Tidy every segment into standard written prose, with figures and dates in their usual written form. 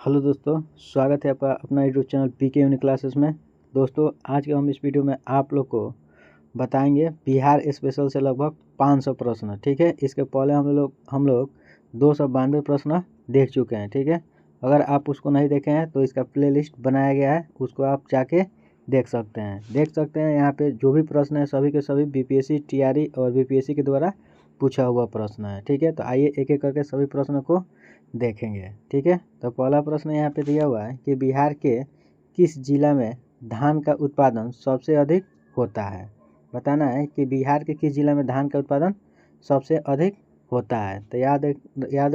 Hello दोस्तों, स्वागत है आपका अपना YouTube channel PK unique classes में। दोस्तों, आज के हम इस वीडियो में आप लोग को बताएंगे बिहार स्पेशल से लगभग 500 प्रश्न। ठीक है, इसके पहले हम लोग 292 प्रश्न देख चुके हैं। ठीक है, अगर आप उसको नहीं देखे हैं तो इसका प्लेलिस्ट बनाया गया है, उसको आप जाके देख सकते हैं। यहाँ पे जो भी प्रश्न है सभी के सभी बीपीएससी, टीआरई और बीपीएससी के द्वारा पूछा हुआ प्रश्न है। ठीक है, तो आइए एक एक करके सभी प्रश्नों को देखेंगे। ठीक है, तो पहला प्रश्न यहाँ पे दिया हुआ है कि बिहार के किस जिला में धान का उत्पादन सबसे अधिक होता है। बताना है कि बिहार के किस जिला में धान का उत्पादन सबसे अधिक होता है। तो याद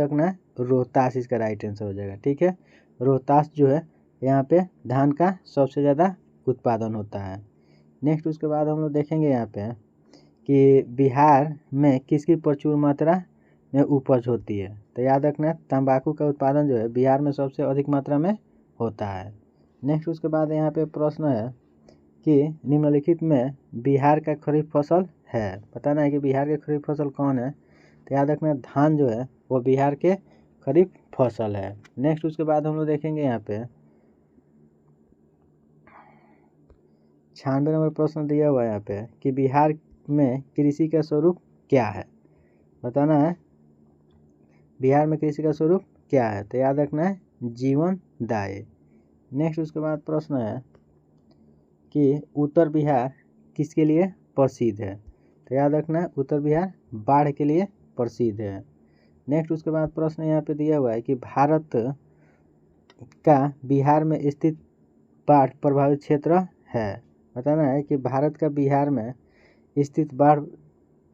रखना है, रोहतास इसका राइट आंसर हो जाएगा। ठीक है, रोहतास जो है यहाँ पे धान का सबसे ज़्यादा उत्पादन होता है। नेक्स्ट उसके बाद हम लोग देखेंगे यहाँ पे कि बिहार में किसकी प्रचुर मात्रा में उपज होती है। तो याद रखना, तंबाकू का उत्पादन जो है बिहार में सबसे अधिक मात्रा में होता है। नेक्स्ट उसके बाद यहाँ पे प्रश्न है कि निम्नलिखित में बिहार का खरीफ फसल है। बताना है कि बिहार के खरीफ फसल कौन है। तो याद रखना, धान जो है वो बिहार के खरीफ फसल है। नेक्स्ट उसके बाद हम लोग देखेंगे यहाँ पे 96 नंबर प्रश्न दिया हुआ है यहाँ पे कि बिहार में कृषि का स्वरूप क्या है। बताना है बिहार में कृषि का स्वरूप क्या है। तो याद रखना है, जीवनदायी। नेक्स्ट उसके बाद प्रश्न है कि उत्तर बिहार किसके लिए प्रसिद्ध है। तो याद रखना है, उत्तर बिहार बाढ़ के लिए प्रसिद्ध है। नेक्स्ट उसके बाद प्रश्न यहाँ पे दिया हुआ है कि भारत का बिहार में स्थित बाढ़ प्रभावित क्षेत्र है। बताना है कि भारत का बिहार में स्थित बाढ़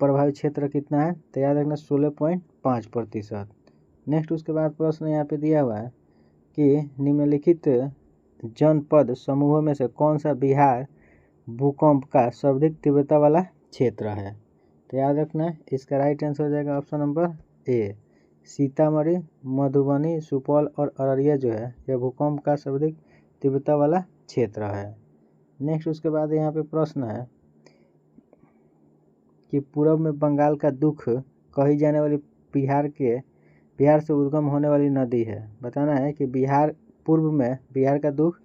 प्रभावित क्षेत्र कितना है। तो याद रखना 16.5%। नेक्स्ट उसके बाद प्रश्न यहाँ पे दिया हुआ है कि निम्नलिखित जनपद समूहों में से कौन सा बिहार भूकंप का सर्वाधिक तीव्रता वाला क्षेत्र है। तो याद रखना है, इसका राइट आंसर हो जाएगा option number A, Sitamarhi, Madhubani, Supaul और अररिया जो है यह भूकंप का सर्वाधिक तीव्रता वाला क्षेत्र है। नेक्स्ट उसके बाद यहाँ पे प्रश्न है कि पूर्व में बंगाल का दुख कही जाने वाली बिहार से उद्गम होने वाली नदी है। बताना है कि पूर्व में बिहार का दुख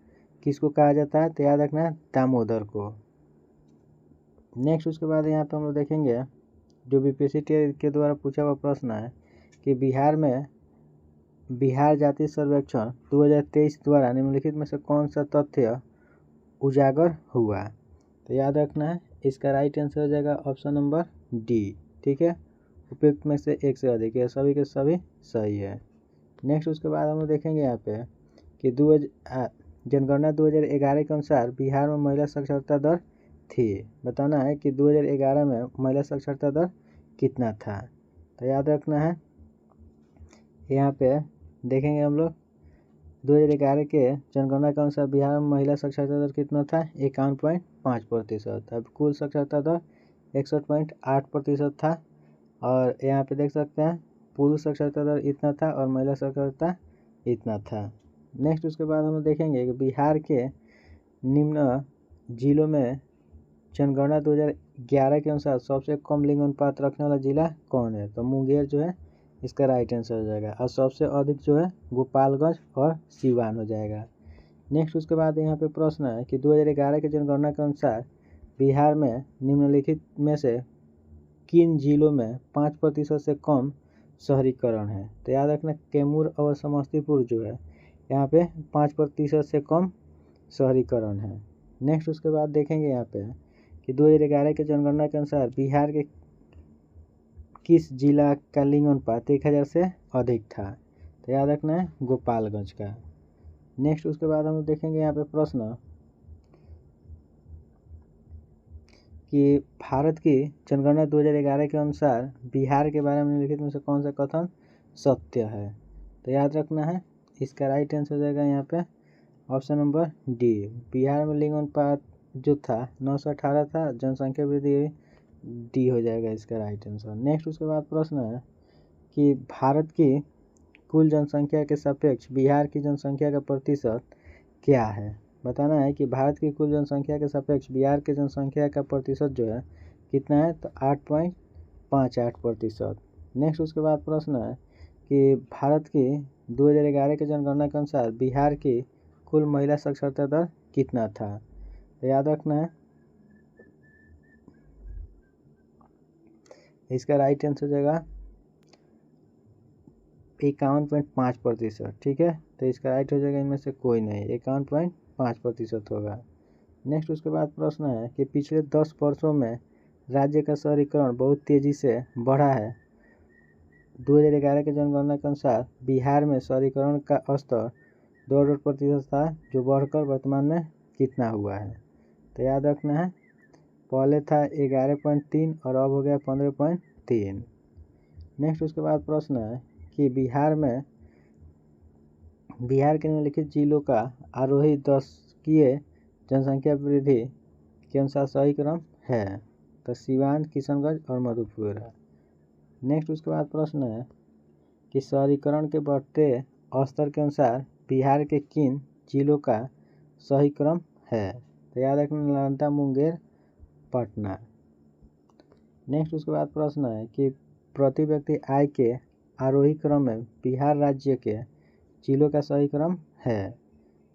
किसको कहा जाता है। तो याद रखना है, दामोदर को। नेक्स्ट उसके बाद यहाँ पे हम लोग देखेंगे जो बीपीएससी के द्वारा पूछा हुआ प्रश्न है कि बिहार में बिहार जाति सर्वेक्षण 2023 द्वारा निम्नलिखित में से कौन सा तथ्य उजागर हुआ। तो याद रखना है, इसका राइट आंसर हो जाएगा ऑप्शन नंबर डी। ठीक है, उपयुक्त में से एक से अधिक है, सभी के सभी सही है। नेक्स्ट उसके बाद हम लोग देखेंगे यहाँ पे कि जनगणना 2011 के अनुसार बिहार में महिला साक्षरता दर थी। बताना है कि 2011 में महिला साक्षरता दर कितना था। तो याद रखना है, यहाँ पे देखेंगे हम लोग 2011 के जनगणना के अनुसार बिहार में महिला साक्षरता दर कितना था, 51.5%। अब कुल साक्षरता दर 61.8% था। और यहाँ पे देख सकते हैं पुरुष साक्षरता दर इतना था और महिला साक्षरता इतना था। नेक्स्ट उसके बाद हम देखेंगे कि बिहार के निम्न जिलों में जनगणना 2011 के अनुसार सबसे कम लिंग अनुपात रखने वाला जिला कौन है। तो मुंगेर जो है इसका राइट आंसर हो जाएगा और सबसे अधिक जो है गोपालगंज और सिवान हो जाएगा। नेक्स्ट उसके बाद यहाँ पे प्रश्न है कि 2011 के जनगणना के अनुसार बिहार में निम्नलिखित में से किन जिलों में 5% से कम शहरीकरण है। तो याद रखना, कैमूर और समस्तीपुर जो है यहाँ पे 5% से कम शहरीकरण है। नेक्स्ट उसके बाद देखेंगे यहाँ पे कि 2011 के जनगणना के अनुसार बिहार के किस जिला का लिंग अनुपात 1000 से अधिक था। तो याद रखना है, गोपालगंज का। नेक्स्ट उसके बाद हम देखेंगे यहाँ पे प्रश्न कि भारत की जनगणना 2011 के अनुसार बिहार के बारे में निम्नलिखित में से कौन सा कथन सत्य है। तो याद रखना है, इसका राइट आंसर हो जाएगा यहाँ पे ऑप्शन नंबर डी। बिहार में लिंग अनुपात जो था 918 था, जनसंख्या वृद्धि डी हो जाएगा इसका राइट आंसर। नेक्स्ट उसके बाद प्रश्न है कि भारत की कुल जनसंख्या के सापेक्ष बिहार की जनसंख्या का प्रतिशत क्या है। बताना है कि भारत की कुल जनसंख्या के सापेक्ष बिहार की जनसंख्या का प्रतिशत जो है कितना है। तो 8.58%। नेक्स्ट उसके बाद प्रश्न है कि भारत की 2011 के जनगणना के अनुसार बिहार की कुल महिला साक्षरता दर कितना था? तो याद रखना है, इसका राइट आंसर हो जाएगा 51.5%। ठीक है, तो इसका राइट हो जाएगा इनमें से कोई नहीं, 51.5% होगा। नेक्स्ट उसके बाद प्रश्न है कि पिछले 10 वर्षों में राज्य का शहरीकरण बहुत तेजी से बढ़ा है। 2011 के जनगणना के अनुसार बिहार में शहरीकरण का स्तर 2.5% था, जो बढ़कर वर्तमान में कितना हुआ है? तो याद रखना है, पहले था 11.3 और अब हो गया 15.3। नेक्स्ट उसके बाद प्रश्न है कि बिहार के निम्नलिखित जिलों का आरोही दशकीय जनसंख्या वृद्धि के अनुसार सही क्रम है? तो सीवान, किशनगंज और मधेपुरा। नेक्स्ट उसके बाद प्रश्न है कि शहरीकरण के बढ़ते स्तर के अनुसार बिहार के किन जिलों का सही क्रम है? तो याद रखना, नालंदा, मुंगेर, पटना। नेक्स्ट उसके बाद प्रश्न है कि प्रति व्यक्ति आय के आरोही क्रम में बिहार राज्य के जिलों का सही क्रम है?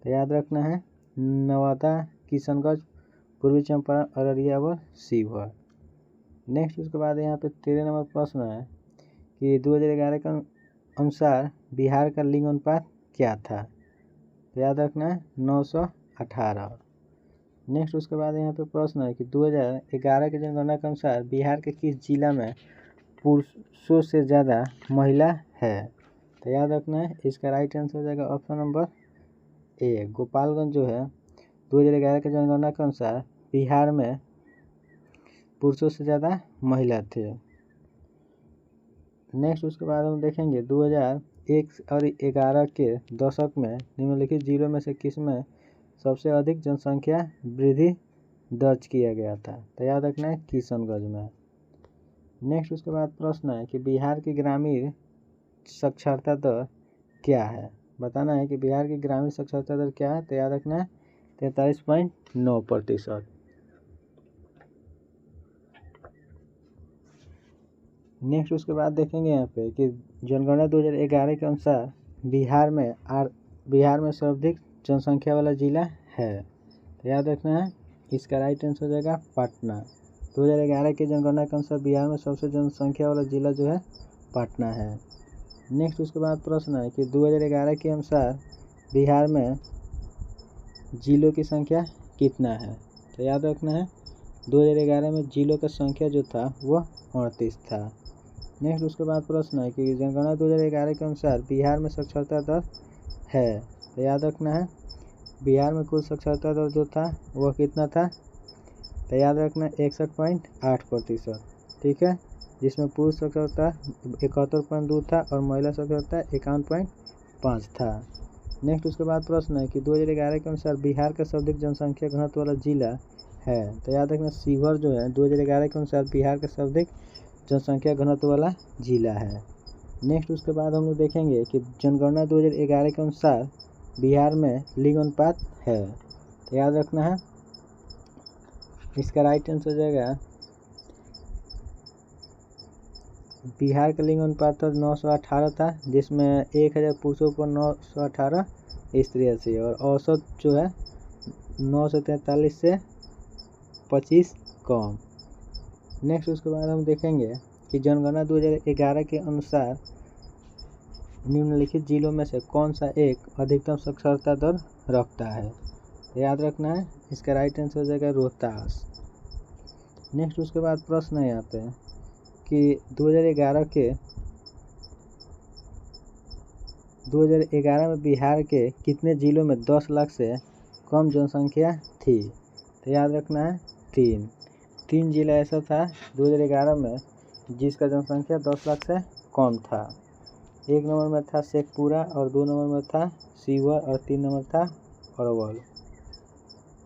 तो याद रखना है, नवादा, किशनगंज, पूर्वी चंपारण, अररिया व शिवहर। नेक्स्ट उसके बाद यहाँ पे 13 नंबर प्रश्न है कि 2011 के अनुसार बिहार का लिंग अनुपात क्या था? तो याद रखना है 918। नेक्स्ट उसके बाद यहाँ पे प्रश्न है कि 2011 के जनगणना के अनुसार बिहार के किस जिला में पुरुषों से ज़्यादा महिला है? तो याद रखना है, इसका राइट आंसर हो जाएगा ऑप्शन नंबर ए, गोपालगंज जो है 2011 के जनगणना के अनुसार बिहार में पुरुषों से ज़्यादा महिला थे। नेक्स्ट उसके बाद हम देखेंगे 2001 और 2011 के दशक में निम्नलिखित जिलों में से किस में सबसे अधिक जनसंख्या वृद्धि दर्ज किया गया था? तो याद रखना है, किशनगंज में। नेक्स्ट उसके बाद प्रश्न है कि बिहार की ग्रामीण साक्षरता दर क्या है? बताना है कि बिहार की ग्रामीण साक्षरता दर क्या है? तो याद रखना है 43.9%। नेक्स्ट उसके बाद देखेंगे यहाँ पे कि जनगणना 2011 के अनुसार बिहार में सर्वाधिक जनसंख्या वाला जिला है? तो याद रखना है, इसका राइट आंसर हो जाएगा पटना। 2011 के जनगणना के अनुसार बिहार में सबसे जनसंख्या वाला जिला जो है पटना है। नेक्स्ट उसके बाद प्रश्न है कि 2011 के अनुसार बिहार में जिलों की संख्या कितना है? तो याद रखना है, 2011 में जिलों का संख्या जो था वह 38 था। नेक्स्ट उसके बाद प्रश्न है कि जनगणना 2011 के अनुसार बिहार में साक्षरता दर है? तो याद रखना है, बिहार में कुल साक्षरता दर जो था वह कितना था? तो याद रखना 61.8%। ठीक है, जिसमें पुरुष साक्षरता 71.2 था और महिला साक्षरता 51.5 था। नेक्स्ट उसके बाद प्रश्न है कि 2011 के अनुसार बिहार का सर्वाधिक जनसंख्या घनत्व वाला जिला है? तो याद रखना, शिवहर जो है 2011 के अनुसार बिहार का सर्वाधिक जनसंख्या घनत्व वाला जिला है। नेक्स्ट उसके बाद हम लोग देखेंगे कि जनगणना 2011 के अनुसार बिहार में लिंग अनुपात है? तो याद रखना है, इसका राइट आंसर हो जाएगा, बिहार का लिंग अनुपात 918 था, जिसमें 1000 पुरुषों पर 918 स्त्रियाँ थी और औसत जो है 943 से 25 कम। नेक्स्ट उसके बाद हम देखेंगे कि जनगणना 2011 के अनुसार निम्नलिखित जिलों में से कौन सा एक अधिकतम साक्षरता दर रखता है? तो याद रखना है, इसका राइट आंसर हो जाएगा रोहतास। नेक्स्ट उसके बाद प्रश्न है यहाँ पे कि 2011 में बिहार के कितने जिलों में 10 लाख से कम जनसंख्या थी? तो याद रखना है, 3 जिला ऐसा था 2011 में जिसका जनसंख्या 10 लाख से कम था। 1 नंबर में था शेखपुरा और 2 नंबर में था शिवहर और 3 नंबर था अरवल।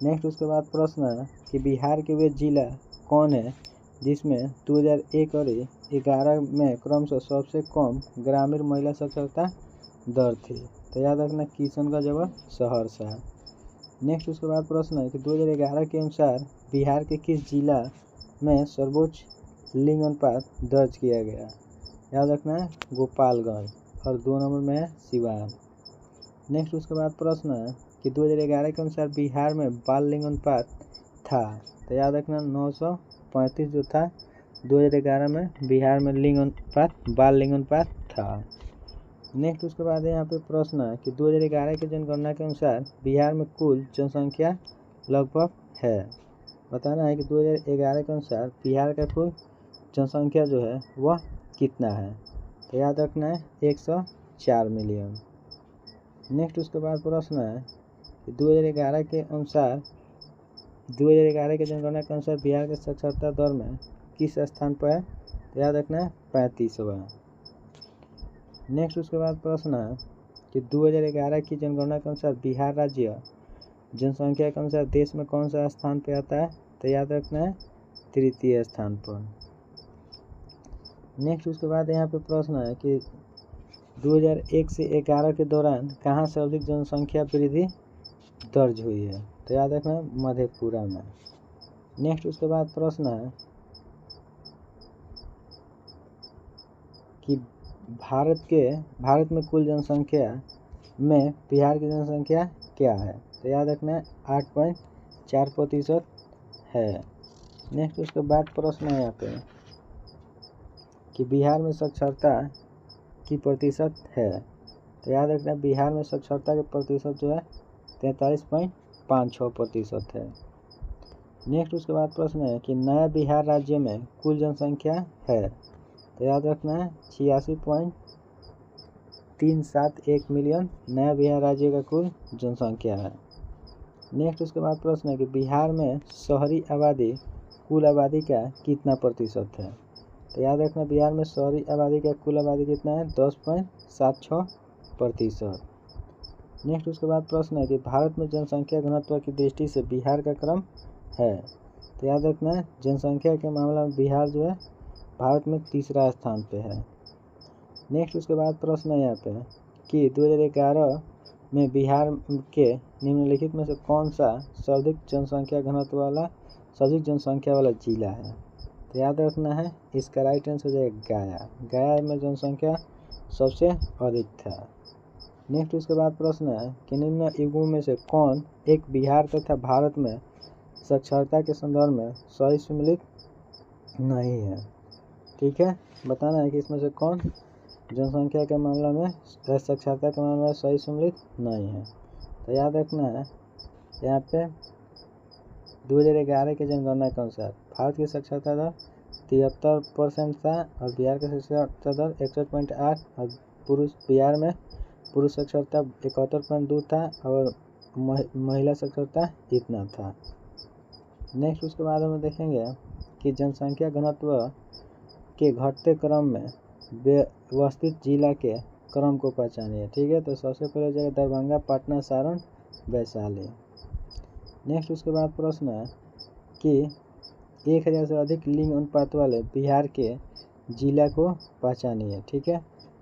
नेक्स्ट उसके बाद प्रश्न है कि बिहार के वे जिला कौन है जिसमें 2001 और 2011 में क्रमशः सबसे कम ग्रामीण महिला साक्षरता दर थी? तो याद रखना, किशनगंज और सहरसा। नेक्स्ट उसके बाद प्रश्न है कि 2011 के अनुसार बिहार के किस जिला में सर्वोच्च लिंग अनुपात दर्ज किया गया? याद रखना है, गोपालगंज। और 2 नंबर में है सिवान। नेक्स्ट उसके बाद प्रश्न है कि 2011 के अनुसार बिहार में बाल लिंग अनुपात था, तो याद रखना 935 जो था 2011 में बिहार में बाल लिंग अनुपात था। नेक्स्ट उसके बाद यहाँ पे प्रश्न है कि 2011 की जनगणना के अनुसार बिहार में कुल जनसंख्या लगभग है। बताना है कि 2011 के अनुसार बिहार का कुल जनसंख्या जो है वह कितना है, तो याद रखना है 104 मिलियन। नेक्स्ट उसके बाद प्रश्न है कि 2011 के जनगणना के अनुसार बिहार के साक्षरता दर में किस स्थान पर है, तो याद रखना है 35वां। नेक्स्ट उसके बाद प्रश्न है कि 2011 की जनगणना के अनुसार बिहार राज्य जनसंख्या के अनुसार देश में कौन सा स्थान पे आता है, तो याद रखना है 3य स्थान पर। नेक्स्ट उसके बाद यहाँ पे प्रश्न है कि 2001 से 11 के दौरान कहाँ सर्वाधिक जनसंख्या वृद्धि दर्ज हुई है, तो याद रखना है मधेपुरा में। नेक्स्ट उसके बाद प्रश्न है कि भारत में कुल जनसंख्या में बिहार की जनसंख्या क्या है, तो याद रखना है 8.4% है। नेक्स्ट उसके बाद प्रश्न है यहाँ पे कि बिहार में साक्षरता की प्रतिशत है, तो याद रखना है बिहार में साक्षरता के प्रतिशत जो है 43.56% है। नेक्स्ट उसके बाद प्रश्न है कि नया बिहार राज्य में कुल जनसंख्या है, तो याद रखना है 86.371 मिलियन नया बिहार राज्य का कुल जनसंख्या है। नेक्स्ट उसके बाद प्रश्न है कि बिहार में शहरी आबादी कुल आबादी का कितना प्रतिशत है, तो याद रखना बिहार में शहरी आबादी का कुल आबादी कितना है 10.76%। नेक्स्ट उसके बाद प्रश्न है कि भारत में जनसंख्या घनत्व की दृष्टि से बिहार का क्रम है, तो याद रखना है जनसंख्या के मामले में बिहार जो है भारत में 3रा स्थान पे है। नेक्स्ट उसके बाद प्रश्न है यहाँ पे कि 2011 में बिहार के निम्नलिखित में से कौन सा सर्वाधिक जनसंख्या वाला जिला है, तो याद रखना है इसका राइट आंसर हो जाएगा गया में जनसंख्या सबसे अधिक था। नेक्स्ट उसके बाद प्रश्न है कि निम्न युगों में से कौन एक बिहार तथा भारत में साक्षरता के संदर्भ में सही सम्मिलित नहीं है। ठीक है, बताना है कि इसमें से कौन जनसंख्या के मामले में साक्षरता के मामले में सही सम्मिलित नहीं है, तो याद रखना है यहाँ पे 2011 के जनगणना के अनुसार भारत की साक्षरता दर 73% था और बिहार की साक्षरता दर 61.8 और बिहार में पुरुष साक्षरता 71.2 था और महिला साक्षरता इतना था। नेक्स्ट उसके बाद हम देखेंगे कि जनसंख्या घनत्व के घटते क्रम में व्यवस्थित जिला के क्रम को पहचानिए। ठीक है, तो सबसे पहले जगह दरभंगा, पटना, सारण, वैशाली। नेक्स्ट उसके बाद प्रश्न है कि 1000 से अधिक लिंग अनुपात वाले बिहार के जिला को पहचानिए। ठीक है,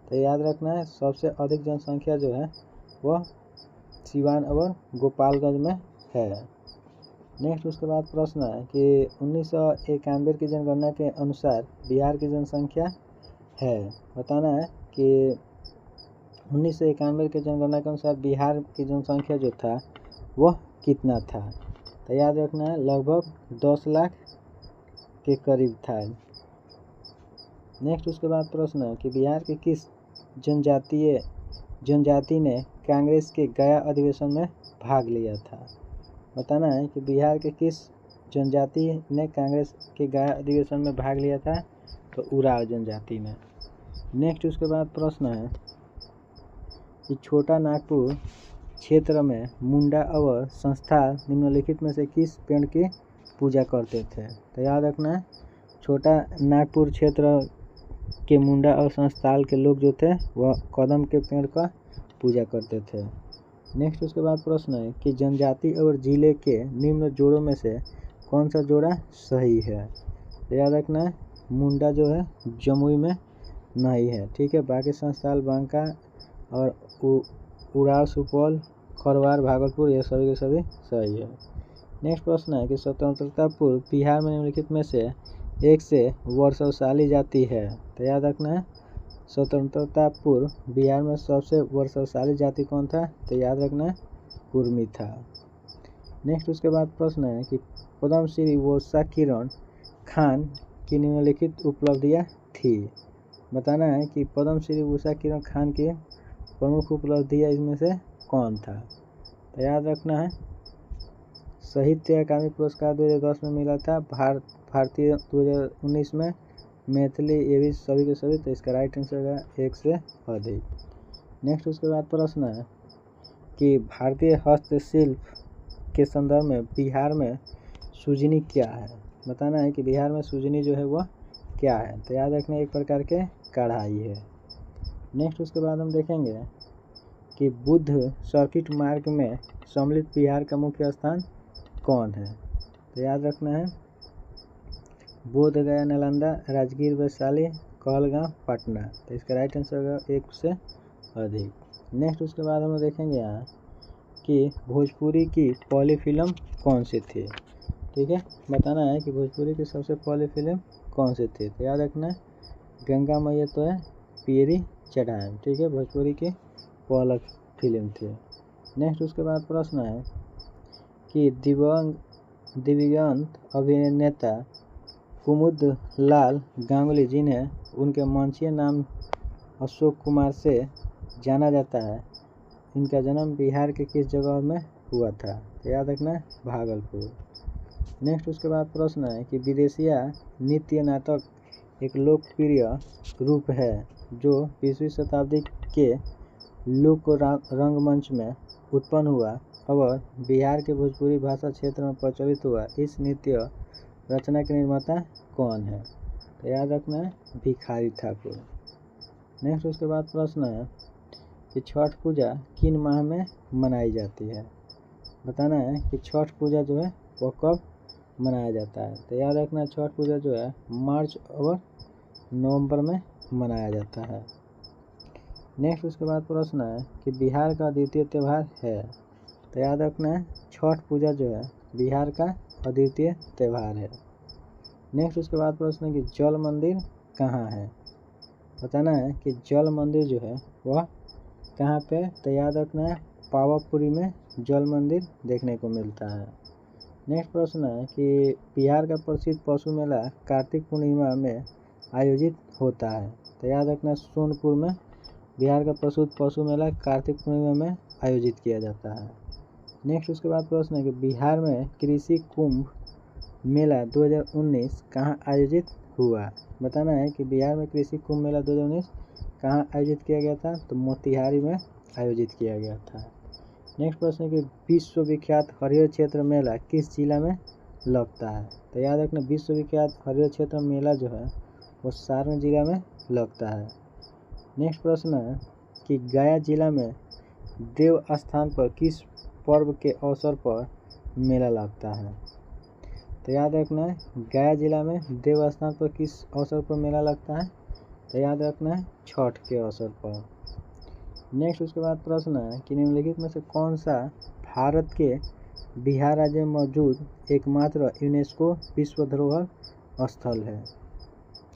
तो याद रखना है सबसे अधिक जनसंख्या जो है वह सिवान और गोपालगंज में है। नेक्स्ट उसके बाद प्रश्न है कि 1991 की जनगणना के अनुसार बिहार की जनसंख्या है। बताना है कि 1991 की जनगणना के अनुसार बिहार की जनसंख्या जो था वह कितना था, तो याद रखना है लगभग 10 लाख के करीब था। नेक्स्ट उसके बाद प्रश्न है कि बिहार के किस जनजाति ने कांग्रेस के गया अधिवेशन में भाग लिया था। बताना है कि बिहार के किस जनजाति ने कांग्रेस के गया अधिवेशन में भाग लिया था, तो उराव जनजाति ने। नेक्स्ट उसके बाद प्रश्न है कि छोटा नागपुर क्षेत्र में मुंडा और संस्थाल निम्नलिखित में से किस पेड़ की पूजा करते थे, तो याद रखना है छोटा नागपुर क्षेत्र के मुंडा और संस्थाल के लोग जो थे वह कदम के पेड़ का पूजा करते थे। नेक्स्ट उसके बाद प्रश्न है कि जनजाति और जिले के निम्न जोड़ों में से कौन सा जोड़ा सही है, तो याद रखना है मुंडा जो है जमुई में नहीं है। ठीक है, बाकी संस्थाल बांका और उड़ाव सुपौल, खरवार, भागलपुर ये सभी के सभी सही है। नेक्स्ट प्रश्न है कि स्वतंत्रता पूर्व बिहार में निम्नलिखित में से एक से वर्षशाली जाति है, तो याद रखना है स्वतंत्रता पूर्व बिहार में सबसे वर्षाशाली जाति कौन था? तो याद रखना कुर्मी था। नेक्स्ट उसके बाद प्रश्न है कि पद्मश्री उषा किरण खान की निम्नलिखित उपलब्धियां थी। बताना है कि पद्मश्री उषा किरण खान की प्रमुख उपलब्धियां इसमें से कौन था? तो याद रखना है साहित्य अकादमी पुरस्कार 2010 में मिला था, भारतीय 2019 में, मैथिली, ये भी सभी के सभी। तो इसका राइट आंसर होगा 1 से अधिक। नेक्स्ट उसके बाद प्रश्न है कि भारतीय हस्तशिल्प के संदर्भ में बिहार में सुजनी क्या है? बताना है कि बिहार में सुजनी जो है वह क्या है? तो याद रखना एक प्रकार के कढ़ाई है। नेक्स्ट उसके बाद हम देखेंगे कि बुद्ध सर्किट मार्ग में सम्मिलित बिहार का मुख्य स्थान कौन है? तो याद रखना है बोध गया, नालंदा, राजगीर, वैशाली, कहलगांव, पटना। तो इसका राइट आंसर होगा 1 से अधिक। नेक्स्ट उसके बाद हम देखेंगे यहाँ कि भोजपुरी की पहली फिल्म कौन सी थी? ठीक है, बताना है कि भोजपुरी की सबसे पहली फिल्म कौन सी थी? तो याद रखना गंगा मैया तो है पीरी चढ़ाए। ठीक है, भोजपुरी की पहला फिल्म थी। नेक्स्ट उसके बाद प्रश्न है कि दिवंगत अभिनेता कुमुदलाल गांगुली, जिन्हें उनके मंचीय नाम अशोक कुमार से जाना जाता है, इनका जन्म बिहार के किस जगह में हुआ था? तो याद रखना भागलपुर। नेक्स्ट उसके बाद प्रश्न है कि विदेशिया नृत्य नाटक एक लोकप्रिय रूप है जो 20वीं शताब्दी के लोक रंगमंच में उत्पन्न हुआ और बिहार के भोजपुरी भाषा क्षेत्र में प्रचलित हुआ। इस नृत्य रचना के निर्माता कौन है? तो याद रखना है भिखारी ठाकुर। नेक्स्ट उसके बाद प्रश्न है कि छठ पूजा किन माह में मनाई जाती है? बताना है कि छठ पूजा जो है वो कब मनाया जाता है? तो याद रखना छठ पूजा जो है मार्च और नवंबर में मनाया जाता है। नेक्स्ट उसके बाद प्रश्न है कि बिहार का अद्वितीय त्यौहार है? तो याद रखना है छठ पूजा जो है बिहार का अद्वितीय त्यौहार है। नेक्स्ट उसके बाद प्रश्न है कि जल मंदिर कहाँ है? बताना है कि जल मंदिर जो है वह कहाँ पे? तो याद रखना है पावापुरी में जल मंदिर देखने को मिलता है। नेक्स्ट प्रश्न है कि बिहार का प्रसिद्ध पशु मेला कार्तिक पूर्णिमा में आयोजित होता है। तो याद रखना सोनपुर में बिहार का प्रसिद्ध पशु मेला कार्तिक पूर्णिमा में आयोजित किया जाता है। नेक्स्ट उसके बाद प्रश्न है कि बिहार में कृषि कुंभ मेला 2019 कहाँ आयोजित हुआ? बताना है कि बिहार में कृषि कुंभ मेला 2019 कहाँ आयोजित किया गया था? तो मोतिहारी में आयोजित किया गया था। नेक्स्ट प्रश्न है कि विश्व विख्यात हरिहर क्षेत्र मेला किस जिला में लगता है? तो याद रखना विश्व विख्यात हरिहर क्षेत्र मेला जो है वो सारण जिला में लगता है। नेक्स्ट प्रश्न है कि गया जिला में देव स्थान पर किस पर्व के अवसर पर मेला लगता है? तो याद रखना है गया जिला में देव स्थान पर किस अवसर पर मेला लगता है? तो याद रखना है छठ के अवसर पर। नेक्स्ट उसके बाद प्रश्न है कि निम्नलिखित में से कौन सा भारत के बिहार राज्य में मौजूद एकमात्र यूनेस्को विश्व धरोहर स्थल है?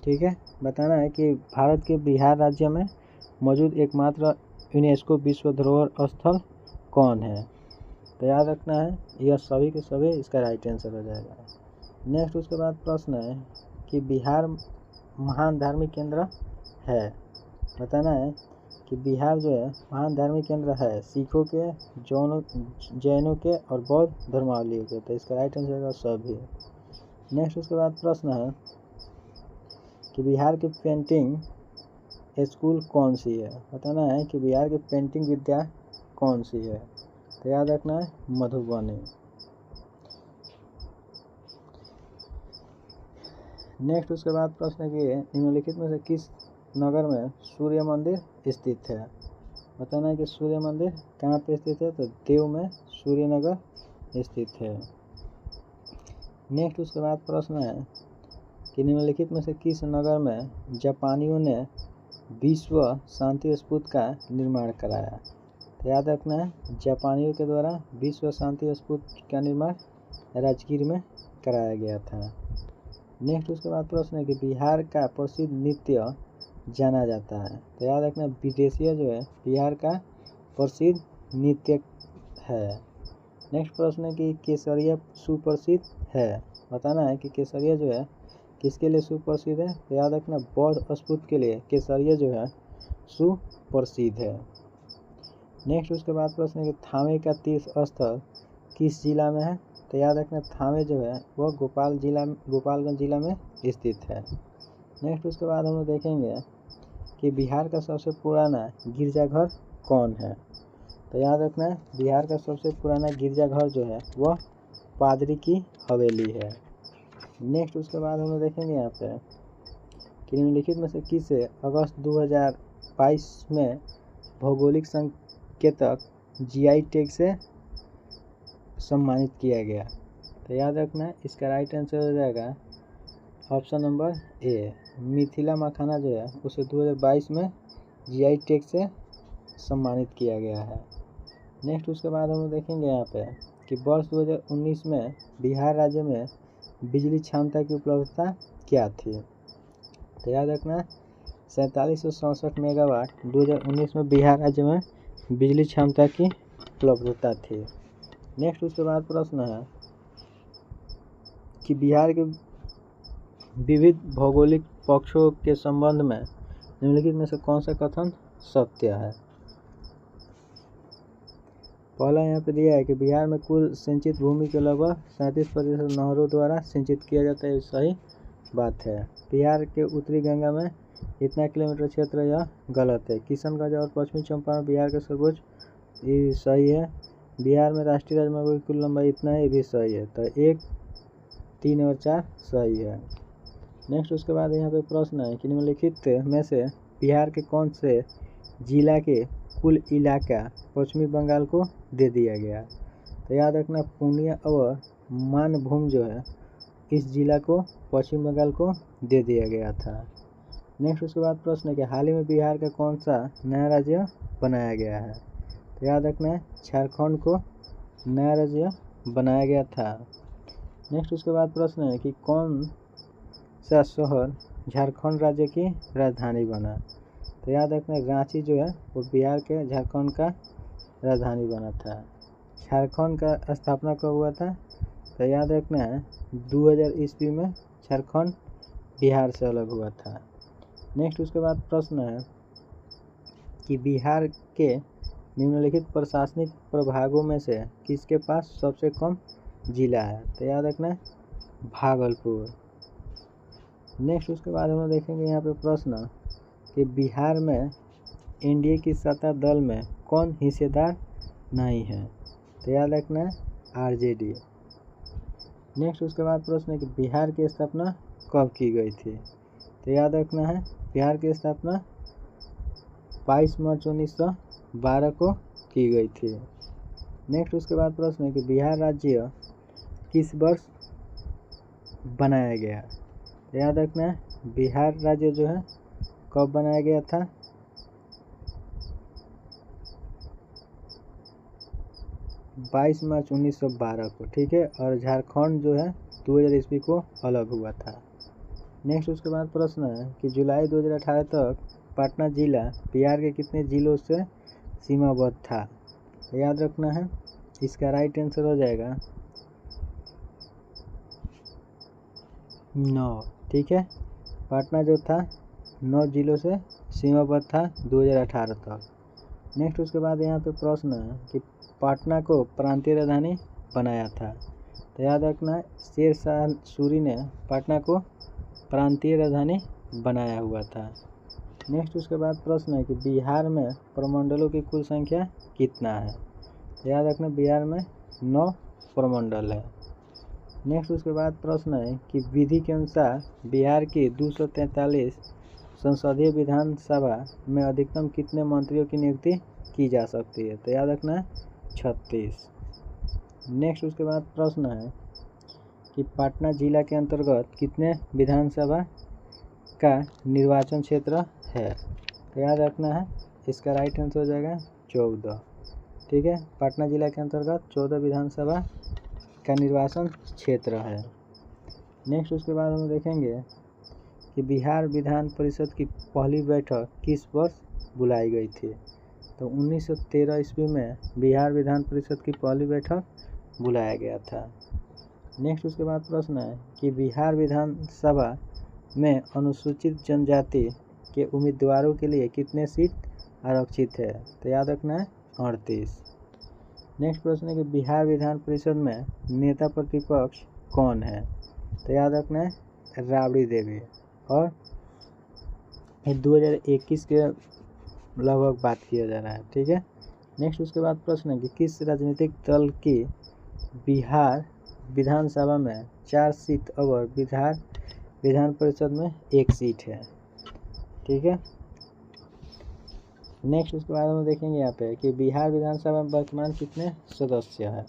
ठीक है, बताना है कि भारत के बिहार राज्य में मौजूद एकमात्र यूनेस्को विश्व धरोहर स्थल कौन है? तो याद रखना है यह सभी के सभी इसका राइट आंसर हो जाएगा। नेक्स्ट उसके बाद प्रश्न है कि बिहार महान धार्मिक केंद्र है? बताना है कि बिहार जो है महान धार्मिक केंद्र है सिखों के, जैनों के और बौद्ध धर्मावलंबियों के। तो इसका राइट आंसर होगा सभी। नेक्स्ट उसके बाद प्रश्न है कि बिहार की पेंटिंग स्कूल कौन सी है? बताना है कि बिहार की पेंटिंग विद्या कौन सी है? तो याद रखना है मधुबनी। नेक्स्ट उसके बाद प्रश्न है कि निम्नलिखित में से किस नगर में सूर्य मंदिर स्थित है? बताना है कि सूर्य मंदिर कहाँ पे स्थित है? तो देव में सूर्य नगर स्थित है। नेक्स्ट उसके बाद प्रश्न है कि निम्नलिखित में से किस नगर में जापानियों ने विश्व शांति स्तूप का निर्माण कराया? तो याद रखना है जापानियों के द्वारा विश्व शांति स्तूप का निर्माण राजगीर में कराया गया था। नेक्स्ट उसके बाद प्रश्न है कि बिहार का प्रसिद्ध नृत्य जाना जाता है? तो याद रखना विदेशिया जो है बिहार का प्रसिद्ध नृत्य है। नेक्स्ट प्रश्न है कि केसरिया सुप्रसिद्ध है। बताना है कि केसरिया जो है किसके लिए सुप्रसिद्ध है? तो याद रखना बौद्ध स्फूर्त के लिए केसरिया जो है सुप्रसिद्ध है। नेक्स्ट उसके बाद प्रश्न है कि थावे का तीर्थ स्थल किस जिला में है? तो याद रखना थावे जो है वह गोपालगंज जिला में स्थित है। नेक्स्ट उसके बाद हम लोग देखेंगे कि बिहार का सबसे पुराना गिरजाघर कौन है? तो याद रखना बिहार का सबसे पुराना गिरजाघर जो है वह पादरी की हवेली है। नेक्स्ट उसके बाद हम लोग देखेंगे यहाँ पे कि निम्नलिखित में से किसे अगस्त 2022 में भौगोलिक संकेतक जीआई टैग से सम्मानित किया गया? तो याद रखना इसका राइट आंसर हो जाएगा ऑप्शन नंबर ए, मिथिला मखाना जो है उसे 2022 में जीआई टैग से सम्मानित किया गया है। नेक्स्ट उसके बाद हम देखेंगे यहाँ पे कि वर्ष 2019 में बिहार राज्य में बिजली क्षमता की उपलब्धता क्या थी? तो याद रखना 4767 मेगावाट 2019 में बिहार राज्य में बिजली क्षमता की उपलब्धता थी। नेक्स्ट उसके बाद प्रश्न है कि बिहार के विविध भौगोलिक पक्षों के संबंध में निम्नलिखित में से कौन सा कथन सत्य है? पहला यहाँ पे दिया है कि बिहार में कुल सिंचित भूमि के लगभग 37% नहरों द्वारा सिंचित किया जाता है। सही बात है। बिहार के उत्तरी गंगा में इतना किलोमीटर क्षेत्र यह गलत है। किशनगंज और पश्चिमी चंपारण बिहार के सर्वोच्च, ये सही है। बिहार में राष्ट्रीय राजमार्गों की कुल लंबाई इतना है, ये भी सही है। तो 1, 3 और 4 सही है। नेक्स्ट उसके बाद यहाँ पे प्रश्न है कि निम्नलिखित में से बिहार के कौन से जिला के कुल इलाका पश्चिमी बंगाल को दे दिया गया? तो याद रखना पूर्णिया और मानभूम जो है इस जिला को पश्चिम बंगाल को दे दिया गया था। नेक्स्ट उसके बाद प्रश्न है कि हाल ही में बिहार का कौन सा नया राज्य बनाया गया है? तो याद रखना झारखंड को नया राज्य बनाया गया था। नेक्स्ट उसके बाद प्रश्न है कि कौन सा शहर झारखंड राज्य की राजधानी बना? तो याद रखना रांची जो है वो बिहार के झारखंड का राजधानी बना था। झारखंड का स्थापना कब हुआ था? तो याद रखना है 2000 ईस्वी में झारखंड बिहार से अलग हुआ था। नेक्स्ट उसके बाद प्रश्न है कि बिहार के निम्नलिखित प्रशासनिक प्रभागों में से किसके पास सबसे कम जिला है? तो याद रखना भागलपुर। नेक्स्ट उसके बाद हम लोग देखेंगे यहाँ पे प्रश्न कि बिहार में एनडीए की सत्ता दल में कौन हिस्सेदार नहीं है? तो याद रखना आरजेडी। नेक्स्ट उसके बाद प्रश्न है कि बिहार की स्थापना कब की गई थी? तो याद रखना है बिहार की स्थापना 22 मार्च 1912 को की गई थी। नेक्स्ट उसके बाद प्रश्न है कि बिहार राज्य किस वर्ष बनाया गया? तो याद रखना है बिहार राज्य जो है कब बनाया गया था? 22 मार्च 1912 को, ठीक है। और झारखंड जो है 2000 ईस्वी को अलग हुआ था। नेक्स्ट उसके बाद प्रश्न है कि जुलाई 2018 तक पटना जिला बिहार के कितने जिलों से सीमाबद्ध था? तो याद रखना है इसका राइट आंसर हो जाएगा 9, ठीक है। पटना जो था 9 जिलों से सीमाबद्ध था 2018 तक। नेक्स्ट उसके बाद यहाँ पे प्रश्न है कि पटना को प्रांतीय राजधानी बनाया था। तो याद रखना शेर शाह सूरी ने पटना को प्रांतीय राजधानी बनाया हुआ था। नेक्स्ट उसके बाद प्रश्न है कि बिहार में प्रमंडलों की कुल संख्या कितना है? तो याद रखना बिहार में 9 प्रमंडल है। नेक्स्ट उसके बाद प्रश्न है कि विधि के अनुसार बिहार की 243 संसदीय विधानसभा में अधिकतम कितने मंत्रियों की नियुक्ति की जा सकती है? तो याद रखना 36। नेक्स्ट उसके बाद प्रश्न है कि पटना जिला के अंतर्गत कितने विधानसभा का निर्वाचन क्षेत्र है? तो याद रखना है इसका राइट आंसर हो जाएगा 14, ठीक है। पटना जिला के अंतर्गत 14 विधानसभा का निर्वाचन क्षेत्र है। नेक्स्ट उसके बाद हम देखेंगे कि बिहार विधान परिषद की पहली बैठक किस वर्ष बुलाई गई थी? तो 1913 ईस्वी में बिहार विधान परिषद की पहली बैठक बुलाया गया था। नेक्स्ट उसके बाद प्रश्न है कि बिहार विधानसभा में अनुसूचित जनजाति के उम्मीदवारों के लिए कितने सीट आरक्षित है? तो याद रखना है 38। नेक्स्ट प्रश्न है कि बिहार विधान परिषद में नेता प्रतिपक्ष कौन है? तो याद रखना है राबड़ी देवी। और 2021 के लगभग बात किया जा रहा है, ठीक है। नेक्स्ट उसके बाद प्रश्न है कि किस राजनीतिक दल की बिहार विधानसभा में 4 सीट और बिहार विधान परिषद में 1 सीट है, ठीक है। नेक्स्ट उसके बाद हम देखेंगे यहाँ पे कि बिहार विधानसभा में वर्तमान कितने सदस्य है?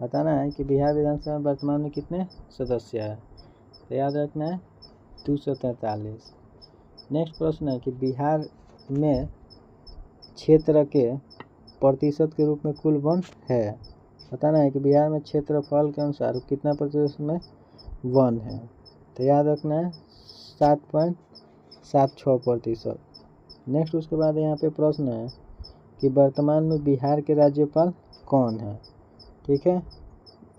बताना है कि बिहार विधानसभा में वर्तमान में कितने सदस्य है। तो याद रखना है 243। नेक्स्ट प्रश्न है कि बिहार में क्षेत्र के प्रतिशत के रूप में कुल वन है। बताना है कि बिहार में क्षेत्रफल के अनुसार कितना प्रतिशत में वन है। तो याद रखना है 7.76%। नेक्स्ट उसके बाद यहाँ पे प्रश्न है कि वर्तमान में बिहार के राज्यपाल कौन है, ठीक है।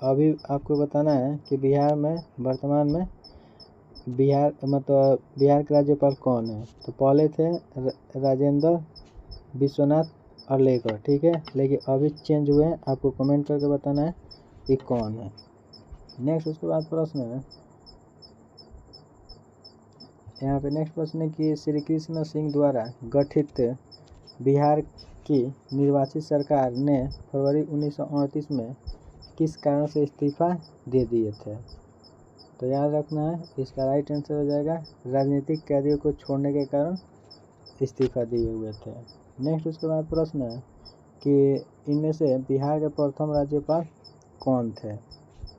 अभी आपको बताना है कि बिहार में वर्तमान में बिहार के राज्यपाल कौन है। तो पहले थे राजेंद्र विश्वनाथ अर्लेकर, ठीक है, लेकिन अभी चेंज हुए हैं। आपको कमेंट करके बताना है कि कौन है। नेक्स्ट उसके बाद प्रश्न है यहाँ पे नेक्स्ट प्रश्न है कि श्री कृष्ण सिंह द्वारा गठित बिहार की निर्वाचित सरकार ने फरवरी 1938 में किस कारण से इस्तीफा दे दिए थे? तो याद रखना है इसका राइट आंसर हो जाएगा राजनीतिक कैदियों को छोड़ने के कारण इस्तीफा दिए हुए थे। नेक्स्ट उसके बाद प्रश्न है कि इनमें से बिहार के प्रथम राज्यपाल कौन थे?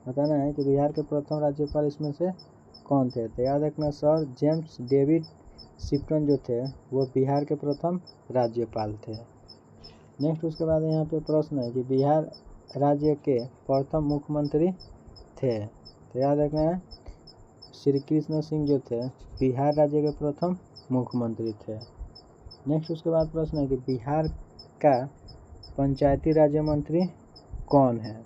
बताना है कि बिहार के प्रथम राज्यपाल इसमें से कौन थे। तो याद रखना सर जेम्स डेविड शिफ्टन जो थे वो बिहार के प्रथम राज्यपाल थे। नेक्स्ट उसके बाद यहाँ पे प्रश्न है कि बिहार राज्य के प्रथम मुख्यमंत्री थे। तो याद रखना है श्री कृष्ण सिंह जो थे बिहार राज्य के प्रथम मुख्यमंत्री थे। नेक्स्ट उसके बाद प्रश्न है कि बिहार का पंचायती राज्य मंत्री कौन है?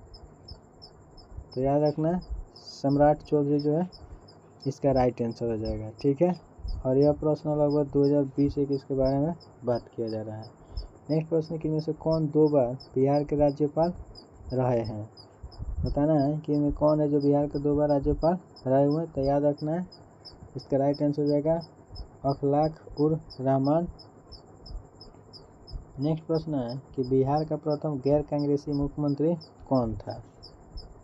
तो याद रखना सम्राट चौधरी जो है इसका राइट आंसर हो जाएगा, ठीक है। और यह प्रश्न लगभग 2020-21 के बारे में बात किया जा रहा है। नेक्स्ट प्रश्न कि इनमें से कौन 2 बार बिहार के राज्यपाल रहे हैं? बताना है कि इनमें कौन है जो बिहार के 2 बार राज्यपाल रहे हुए। तो याद रखना है इसका राइट आंसर हो जाएगा अखलाक उर रहमान। नेक्स्ट प्रश्न है कि बिहार का प्रथम गैर कांग्रेसी मुख्यमंत्री कौन था?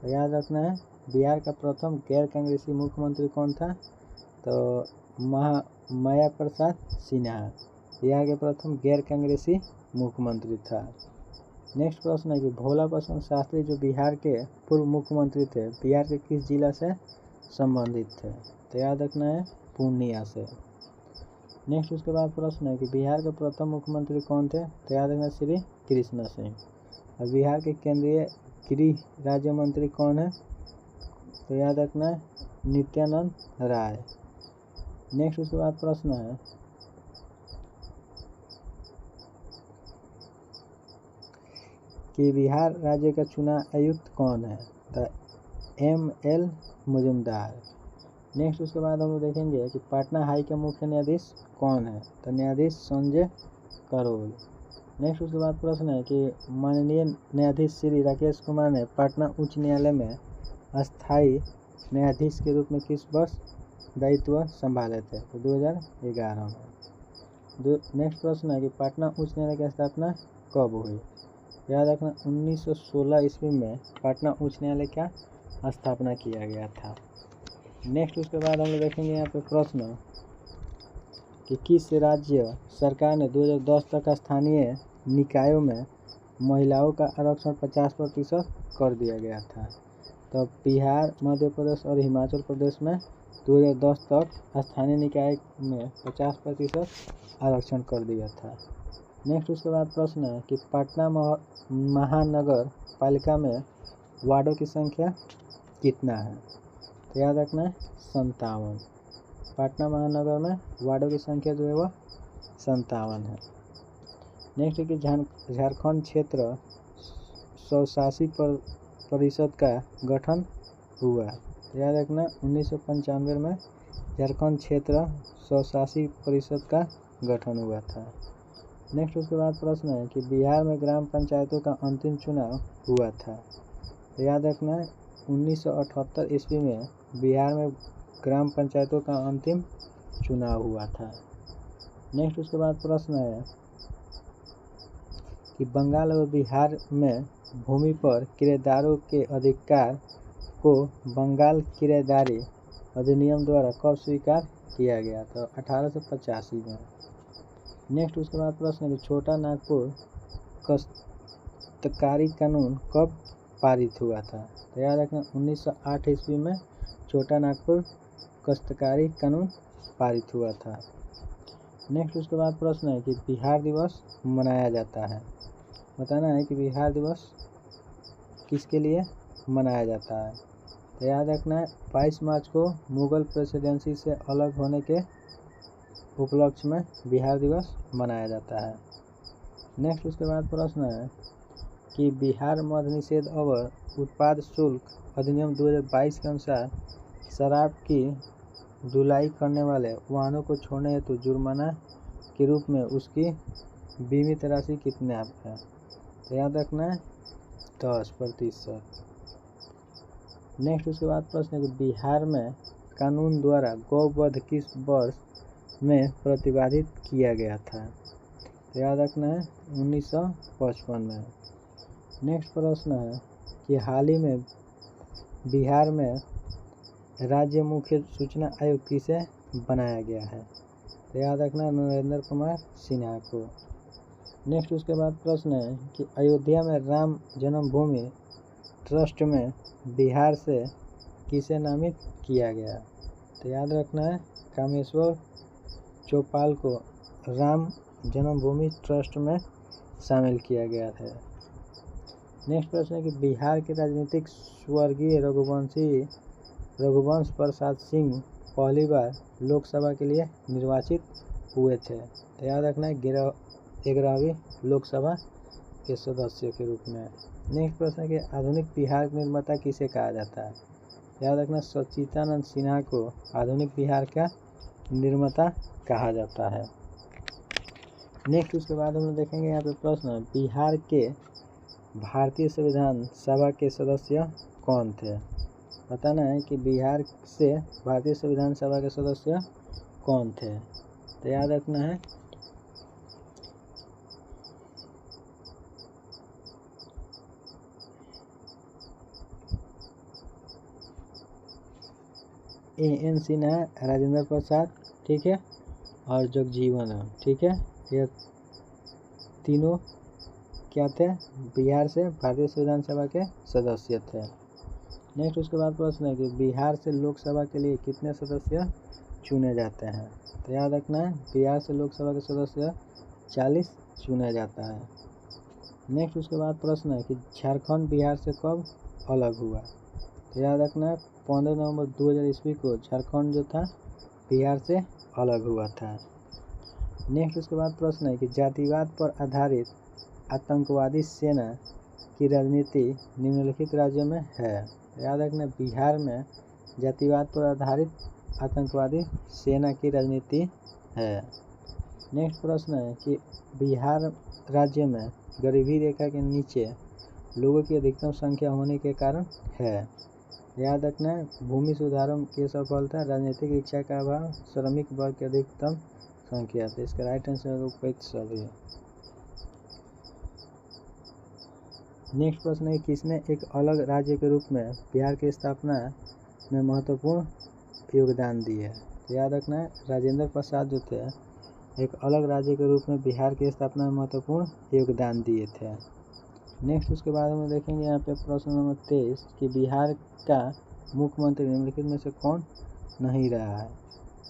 तो याद रखना है बिहार का प्रथम गैर कांग्रेसी मुख्यमंत्री कौन था? तो माया प्रसाद सिन्हा बिहार के प्रथम गैर कांग्रेसी मुख्यमंत्री था। नेक्स्ट प्रश्न है कि भोला प्रसाद शास्त्री जो बिहार के पूर्व मुख्यमंत्री थे बिहार के किस जिला से संबंधित थे? तो याद रखना है पूर्णिया से। नेक्स्ट उसके बाद प्रश्न है कि बिहार के प्रथम मुख्यमंत्री कौन थे? तो याद रखना श्री कृष्ण सिंह। और बिहार के केंद्रीय गृह राज्य मंत्री कौन है? तो याद रखना है नित्यानंद राय। नेक्स्ट उसके बाद प्रश्न है कि बिहार राज्य का चुनाव आयुक्त कौन है? तो ML मुजुमदार। नेक्स्ट उसके बाद हम लोग देखेंगे कि पटना हाई के मुख्य न्यायाधीश कौन है? तो न्यायाधीश संजय करोल। नेक्स्ट उसके बाद प्रश्न है कि माननीय न्यायाधीश श्री राकेश कुमार ने पटना उच्च न्यायालय में अस्थायी न्यायाधीश के रूप में किस वर्ष दायित्व संभाले थे? तो 2011 में। नेक्स्ट प्रश्न है कि पटना उच्च न्यायालय की स्थापना कब हुई? याद रखना 1916 ईस्वी में पटना उच्च न्यायालय का स्थापना किया गया था। नेक्स्ट उसके बाद हम लोग देखेंगे यहाँ पे प्रश्न कि किस राज्य सरकार ने 2010 तक स्थानीय निकायों में महिलाओं का आरक्षण 50% कर दिया गया था। तो बिहार, मध्य प्रदेश और हिमाचल प्रदेश में 2010 तक स्थानीय निकाय में 50% आरक्षण कर दिया था। नेक्स्ट उसके बाद प्रश्न है कि पटना महानगर पालिका में वार्डों की संख्या कितना है? तो याद रखना है 57। पटना महानगर में वार्डों की संख्या जो है वह 57 है। नेक्स्ट है कि झारखंड क्षेत्र स्वशासी परिषद का गठन हुआ। तो याद रखना 1995 में झारखंड क्षेत्र स्वशासी परिषद का गठन हुआ था। नेक्स्ट उसके बाद प्रश्न है कि बिहार में ग्राम पंचायतों का अंतिम चुनाव हुआ था। तो याद रखना 1978 ईस्वी में बिहार में ग्राम पंचायतों का अंतिम चुनाव हुआ था। नेक्स्ट उसके बाद प्रश्न है कि बंगाल और बिहार में भूमि पर किराएदारों के अधिकार को बंगाल किराएदारी अधिनियम द्वारा कब स्वीकार किया गया था? 1885 में। नेक्स्ट उसके बाद प्रश्न है कि छोटा नागपुर काश्तकारी कानून कब पारित हुआ था? तो याद रखना 1908 ईस्वी में छोटा नागपुर काश्तकारी कानून पारित हुआ था। नेक्स्ट उसके बाद प्रश्न है कि बिहार दिवस मनाया जाता है। बताना है कि बिहार दिवस किसके लिए मनाया जाता है? तो याद रखना है 22 मार्च को मुगल प्रेसिडेंसी से अलग होने के उपलक्ष्य में बिहार दिवस मनाया जाता है। नेक्स्ट उसके बाद प्रश्न है कि बिहार मद निषेध और उत्पाद शुल्क अधिनियम 2022 के अनुसार शराब की ढुलाई करने वाले वाहनों को छोड़ने हेतु जुर्माना के रूप में उसकी बीमित राशि कितने है? तो याद रखना है 10%। नेक्स्ट उसके बाद प्रश्न है कि बिहार में कानून द्वारा गौवध किस वर्ष में प्रतिबंधित किया गया था? तो याद रखना है 1955 में। नेक्स्ट प्रश्न है कि हाल ही में बिहार में राज्य मुख्य सूचना आयुक्त किसे बनाया गया है? तो याद रखना नरेंद्र कुमार सिन्हा को। नेक्स्ट उसके बाद प्रश्न है कि अयोध्या में राम जन्मभूमि ट्रस्ट में बिहार से किसे नामित किया गया? तो याद रखना है कामेश्वर चौपाल को राम जन्मभूमि ट्रस्ट में शामिल किया गया था। नेक्स्ट प्रश्न है कि बिहार के राजनीतिक स्वर्गीय रघुवंश प्रसाद सिंह पहली बार लोकसभा के लिए निर्वाचित हुए थे। तो याद रखना है 11वीं लोकसभा के सदस्य के रूप में। नेक्स्ट प्रश्न है कि आधुनिक बिहार निर्माता किसे कहा जाता है? याद रखना सच्चिदानंद सिन्हा को आधुनिक बिहार का निर्माता कहा जाता है। नेक्स्ट उसके बाद हम लोग देखेंगे यहाँ पे प्रश्न बिहार के भारतीय संविधान सभा के सदस्य कौन थे? बताना है कि बिहार से भारतीय संविधान सभा के सदस्य कौन थे? तो याद रखना है A.N. सिन्हा, राजेंद्र प्रसाद, ठीक है, और जगजीवन, ठीक है। ये तीनों क्या थे? बिहार से भारतीय संविधान सभा के सदस्य थे। नेक्स्ट उसके बाद प्रश्न है कि बिहार से लोकसभा के लिए कितने सदस्य चुने जाते हैं? तो याद रखना है बिहार से लोकसभा के सदस्य 40 चुना जाता है। नेक्स्ट उसके बाद प्रश्न है कि झारखंड बिहार से कब अलग हुआ? तो याद रखना है 15 नवंबर 2000 ईस्वी को झारखंड जो था बिहार से अलग हुआ था। नेक्स्ट उसके बाद प्रश्न है कि जातिवाद पर आधारित आतंकवादी सेना की राजनीति निम्नलिखित राज्यों में है। याद रखना बिहार में जातिवाद पर आधारित आतंकवादी सेना की राजनीति है। नेक्स्ट प्रश्न है कि बिहार राज्य में गरीबी रेखा के नीचे लोगों की अधिकतम संख्या होने के कारण है। याद रखना भूमि सुधारों की सफलता, राजनीतिक इच्छा का अभाव, श्रमिक वर्ग की अधिकतम संख्या। तो इसका राइट आंसर उपयुक्त सभी। नेक्स्ट प्रश्न है किसने एक अलग राज्य के रूप में बिहार की स्थापना में महत्वपूर्ण योगदान दिए? तो याद रखना राजेंद्र प्रसाद जो थे एक अलग राज्य के रूप में बिहार की स्थापना में महत्वपूर्ण योगदान दिए थे। नेक्स्ट उसके बाद हम देखेंगे यहाँ पे प्रश्न नंबर 23 कि बिहार का मुख्यमंत्री निम्नलिखित में से कौन नहीं रहा है?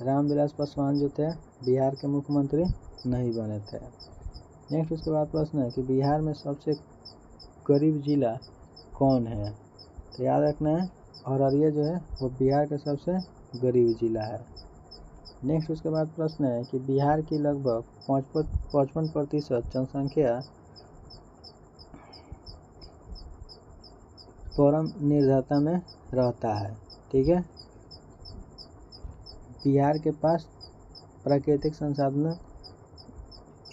रामविलास पासवान जो थे बिहार के मुख्यमंत्री नहीं बने थे। नेक्स्ट उसके बाद प्रश्न है कि बिहार में सबसे गरीब जिला कौन है? तो याद रखना है अररिया जो है वो बिहार का सबसे गरीब जिला है। नेक्स्ट उसके बाद प्रश्न है कि बिहार की लगभग 55% जनसंख्या परम निर्धनता में रहता है। ठीक है, बिहार के पास प्राकृतिक संसाधन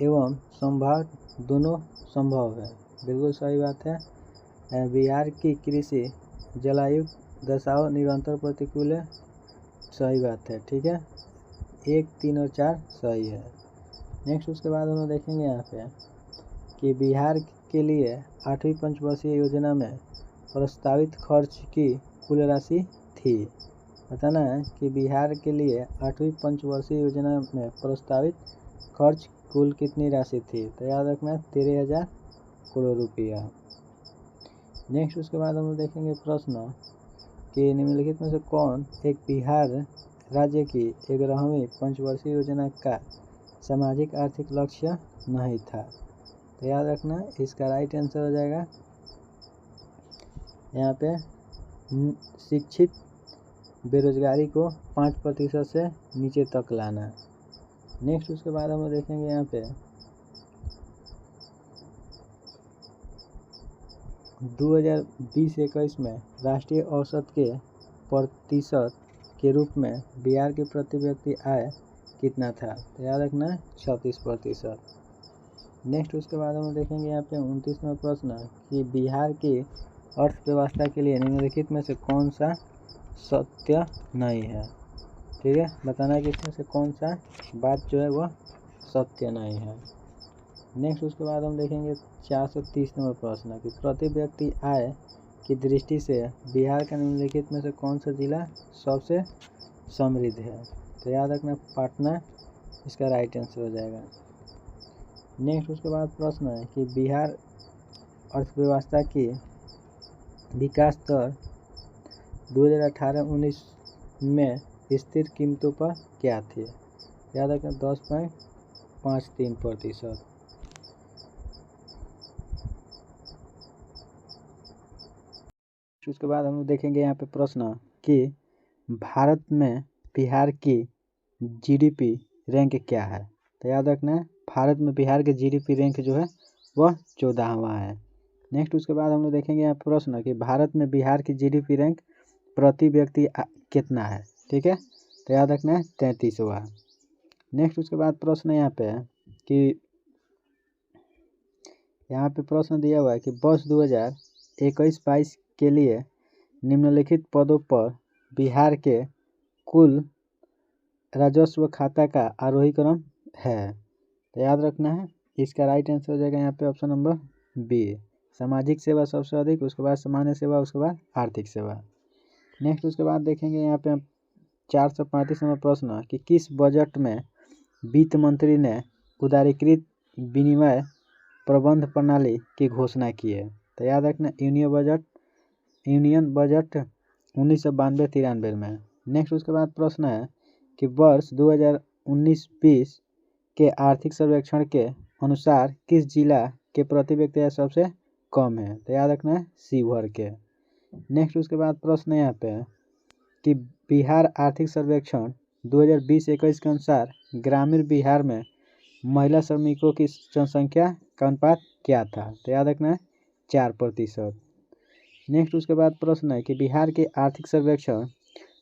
एवं संभार दोनों संभव है। बिल्कुल सही बात है। बिहार की कृषि जलवायु दशाओं निरंतर प्रतिकूल है। सही बात है। ठीक है, 1, 3 और 4 सही है। नेक्स्ट उसके बाद हम लोग देखेंगे यहाँ पे कि बिहार के लिए 8वीं पंचवर्षीय योजना में प्रस्तावित खर्च की कुल राशि थी। बताना है कि बिहार के लिए 8वीं पंचवर्षीय योजना में प्रस्तावित खर्च कुल कितनी राशि थी। तो याद रखना 13,000 करोड़ रुपया। नेक्स्ट उसके बाद हम लोग देखेंगे प्रश्न कि निम्नलिखित में से कौन एक बिहार राज्य की 11वीं पंचवर्षीय योजना का सामाजिक आर्थिक लक्ष्य नहीं था। तो याद रखना इसका राइट आंसर हो जाएगा यहाँ पे शिक्षित बेरोजगारी को 5% से नीचे तक लाना। नेक्स्ट उसके बाद हम देखेंगे यहाँ पे 2020-21 में राष्ट्रीय औसत के प्रतिशत के रूप में बिहार की प्रति व्यक्ति आय कितना था। तो याद रखना 36%। नेक्स्ट उसके बाद हम देखेंगे यहाँ पे 29वां प्रश्न कि बिहार की अर्थव्यवस्था के लिए निम्नलिखित में से कौन सा सत्य नहीं है। ठीक है, बताना है कि इसमें से कौन सा बात जो है वह सत्य नहीं है। नेक्स्ट उसके बाद हम देखेंगे 430 नंबर प्रश्न कि प्रति व्यक्ति आय की दृष्टि से बिहार का निम्नलिखित में से कौन सा जिला सबसे समृद्ध है। तो याद रखना पटना इसका राइट आंसर हो जाएगा। नेक्स्ट उसके बाद प्रश्न है कि बिहार अर्थव्यवस्था की विकास दर 2018-19 में स्थिर कीमतों पर क्या थी। याद रखना 10.53%। उसके बाद हम लोग देखेंगे यहाँ पे प्रश्न कि भारत में बिहार की जीडीपी रैंक क्या है। तो याद रखना है भारत में बिहार के जीडीपी रैंक जो है वह 14वां है। नेक्स्ट उसके बाद हम लोग देखेंगे यहाँ प्रश्न कि भारत में बिहार की जीडीपी रैंक प्रति व्यक्ति कितना है। ठीक है, तो याद रखना है 33वां। नेक्स्ट उसके बाद प्रश्न यहाँ पे है कि यहाँ पे प्रश्न दिया हुआ है कि वर्ष 2021-22 के लिए निम्नलिखित पदों पर बिहार के कुल राजस्व खाता का आरोही क्रम है। तो याद रखना है इसका राइट आंसर हो जाएगा यहाँ पे ऑप्शन नंबर बी, सामाजिक सेवा सबसे अधिक, उसके बाद सामान्य सेवा, उसके बाद आर्थिक सेवा। नेक्स्ट उसके बाद देखेंगे यहाँ पे 435 नंबर प्रश्न कि किस बजट में वित्त मंत्री ने उदारीकृत विनिमय प्रबंध प्रणाली की घोषणा की है। तो याद रखना यूनियन बजट 1992-93 में। नेक्स्ट उसके बाद प्रश्न है कि वर्ष 2019-20 के आर्थिक सर्वेक्षण के अनुसार किस जिला के प्रति व्यक्ति आय सबसे कम है। तो याद रखना है शिवहर के। नेक्स्ट उसके बाद प्रश्न यहाँ पे है कि बिहार आर्थिक सर्वेक्षण 2020-21 के अनुसार ग्रामीण बिहार में महिला श्रमिकों की जनसंख्या का अनुपात क्या था। तो याद रखना है 4%। नेक्स्ट उसके बाद प्रश्न है कि बिहार के आर्थिक सर्वेक्षण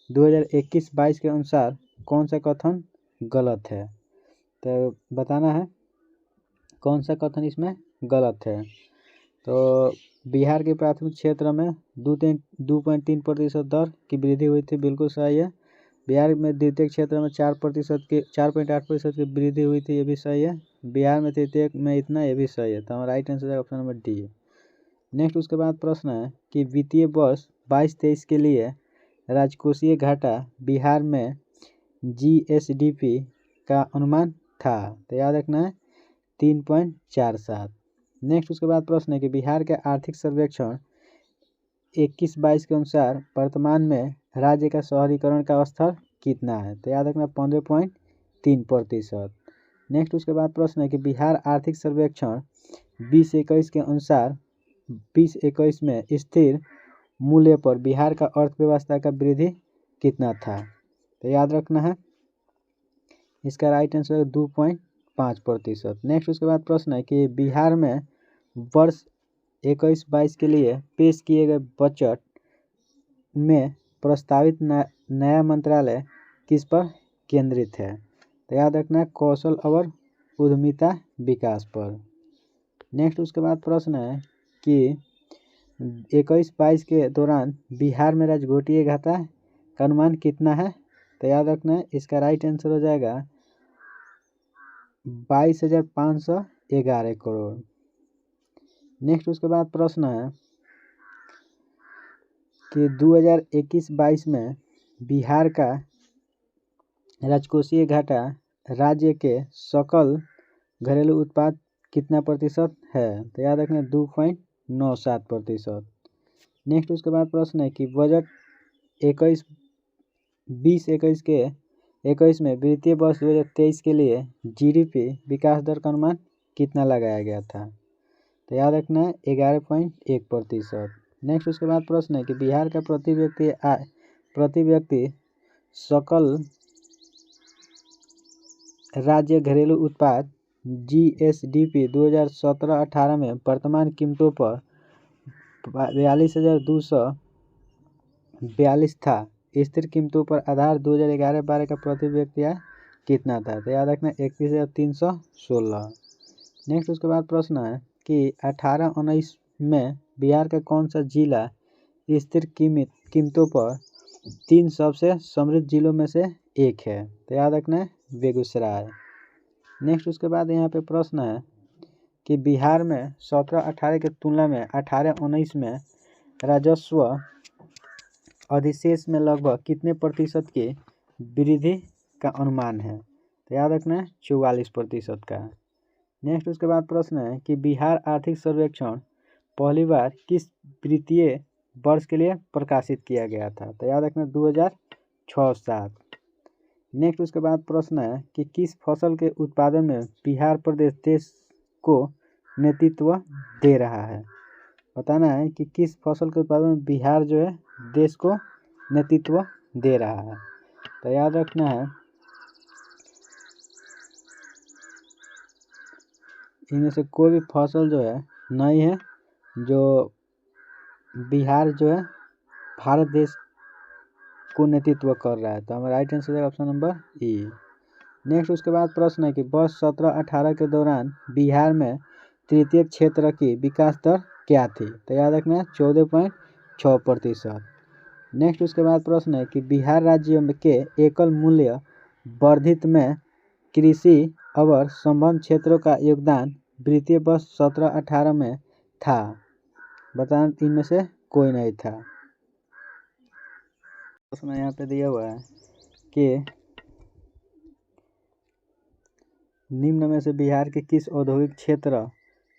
2021-22 के अनुसार कौन सा कथन गलत है। तो बताना है कौन सा कथन इसमें गलत है। तो बिहार के प्राथमिक क्षेत्र में 2.3% दर की वृद्धि हुई थी, बिल्कुल सही है। बिहार में द्वितीय क्षेत्र में 4.8% की वृद्धि हुई थी, ये भी सही है। बिहार में तृतीय में इतना, ये भी सही है। तो हमारा राइट आंसर है ऑप्शन नंबर डी है। नेक्स्ट उसके बाद प्रश्न है कि वित्तीय वर्ष 22-23 के लिए राजकोषीय घाटा बिहार में जीएसडीपी का अनुमान था। तो याद रखना है 3.47। नेक्स्ट उसके बाद प्रश्न है कि बिहार के आर्थिक सर्वेक्षण 21-22 के अनुसार वर्तमान में राज्य का शहरीकरण का स्तर कितना है। तो याद रखना 15.3%। नेक्स्ट उसके बाद प्रश्न है कि बिहार आर्थिक सर्वेक्षण 2021 के अनुसार 2021 में स्थिर मूल्य पर बिहार का अर्थव्यवस्था का वृद्धि कितना था। तो याद रखना है इसका राइट आंसर है 2.5%। नेक्स्ट उसके बाद प्रश्न है कि बिहार में वर्ष 21-22 के लिए पेश किए गए बजट में प्रस्तावित नया मंत्रालय किस पर केंद्रित है? तो याद रखना है कौशल और उद्यमिता विकास पर। नेक्स्ट उसके बाद प्रश्न है कि 21-22 के दौरान बिहार में राजकोषीय घाटा का अनुमान कितना है? तो याद रखना है इसका राइट आंसर हो जाएगा 22,511 करोड़। नेक्स्ट उसके बाद प्रश्न है कि 2021-22 में बिहार का राजकोषीय घाटा राज्य के सकल घरेलू उत्पाद कितना प्रतिशत है? तो याद रखना 2.97%। नेक्स्ट उसके बाद प्रश्न है कि बजट 2021 में वित्तीय वर्ष 2023 के लिए जीडीपी विकास दर का अनुमान कितना लगाया गया था? तो याद रखना है 11.1%। नेक्स्ट उसके बाद प्रश्न है कि बिहार का प्रति व्यक्ति सकल राज्य घरेलू उत्पाद जीएसडीपी 2017-18 में वर्तमान कीमतों पर 42,242 था। स्थिर कीमतों पर आधार 2011-12 का प्रति व्यक्ति आय कितना था? तो याद रखना 31,316। नेक्स्ट उसके बाद प्रश्न है कि 18-19 में बिहार का कौन सा जिला स्थिर कीमतों पर 3 सबसे समृद्ध जिलों में से एक है? तो याद रखना है बेगूसराय। नेक्स्ट उसके बाद यहाँ पे प्रश्न है कि बिहार में 17-18 की तुलना में 18-19 में राजस्व अधिशेष में लगभग कितने प्रतिशत की वृद्धि का अनुमान है? तो याद रखना है 44% का। नेक्स्ट उसके बाद प्रश्न है कि बिहार आर्थिक सर्वेक्षण पहली बार किस वित्तीय वर्ष के लिए प्रकाशित किया गया था? तो याद रखना 2006-07। नेक्स्ट उसके बाद प्रश्न है कि किस फसल के उत्पादन में बिहार प्रदेश देश को नेतृत्व दे रहा है? बताना है कि किस फसल के उत्पादन में बिहार जो है देश को नेतृत्व दे रहा है। तो याद रखना है इनमें से कोई भी फसल जो है नहीं है जो बिहार जो है भारत देश को नेतृत्व कर रहा है। तो हमारा राइट आंसर है ऑप्शन नंबर ई। नेक्स्ट उसके बाद प्रश्न है कि वर्ष 17-18 के दौरान बिहार में तृतीय क्षेत्र की विकास दर क्या थी? तो याद रखना है 14.6%। नेक्स्ट उसके बाद प्रश्न है कि बिहार राज्य के एकल मूल्य वर्धित में कृषि और संबद्ध क्षेत्रों का योगदान वित्तीय वर्ष 17-18 में था। बताना इनमें से कोई नहीं था। प्रश्न यहाँ पे दिया हुआ है कि निम्न में से बिहार के किस औद्योगिक क्षेत्र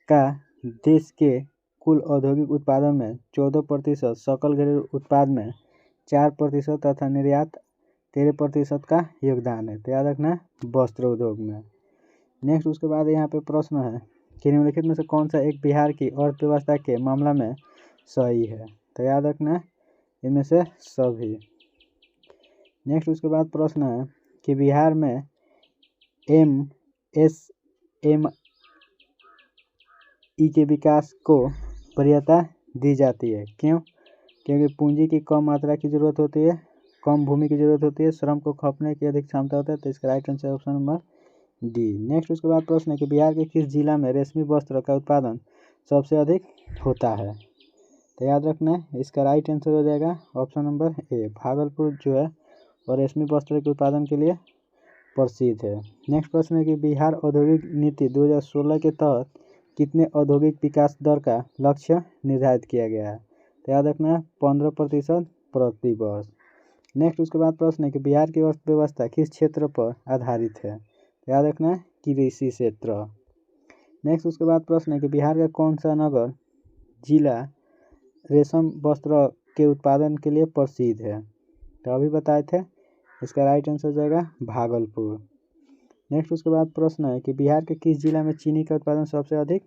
का देश के कुल औद्योगिक उत्पादन में 14%, सकल घरेलू उत्पाद में 4% तथा निर्यात 13% का योगदान है? तो याद रखना वस्त्र उद्योग में। नेक्स्ट उसके बाद यहाँ पे प्रश्न है कि निम्नलिखित में से कौन सा एक बिहार की अर्थव्यवस्था के मामला में सही है? तो याद रखना इनमें से सभी। नेक्स्ट उसके बाद प्रश्न है कि बिहार में एमएसएमई के विकास को वरीयता दी जाती है। क्यों? क्योंकि पूंजी की कम मात्रा की जरूरत होती है, कम भूमि की जरूरत होती है, श्रम को खपने की अधिक क्षमता होता है। तो इसका right answer option number D. Next उसके बाद प्रश्न है कि बिहार के किस जिला में रेशमी वस्त्र का उत्पादन सबसे अधिक होता है? तो याद रखना है इसका राइट आंसर हो जाएगा ऑप्शन नंबर ए। भागलपुर जो है और रेशमी वस्त्र के उत्पादन के लिए प्रसिद्ध है। नेक्स्ट प्रश्न है कि बिहार औद्योगिक नीति 2016 के तहत कितने औद्योगिक विकास दर का लक्ष्य निर्धारित किया गया है? तो याद रखना है 15% प्रति वर्ष। नेक्स्ट उसके बाद प्रश्न है कि बिहार की अर्थव्यवस्था किस क्षेत्र पर आधारित है? तो याद रखना है कृषि क्षेत्र। नेक्स्ट उसके बाद प्रश्न है कि बिहार का कौन सा नगर जिला रेशम वस्त्र के उत्पादन के लिए प्रसिद्ध है? तो अभी बताए थे, इसका राइट आंसर हो जाएगा भागलपुर। नेक्स्ट उसके बाद प्रश्न है कि बिहार के किस जिला में चीनी का उत्पादन सबसे अधिक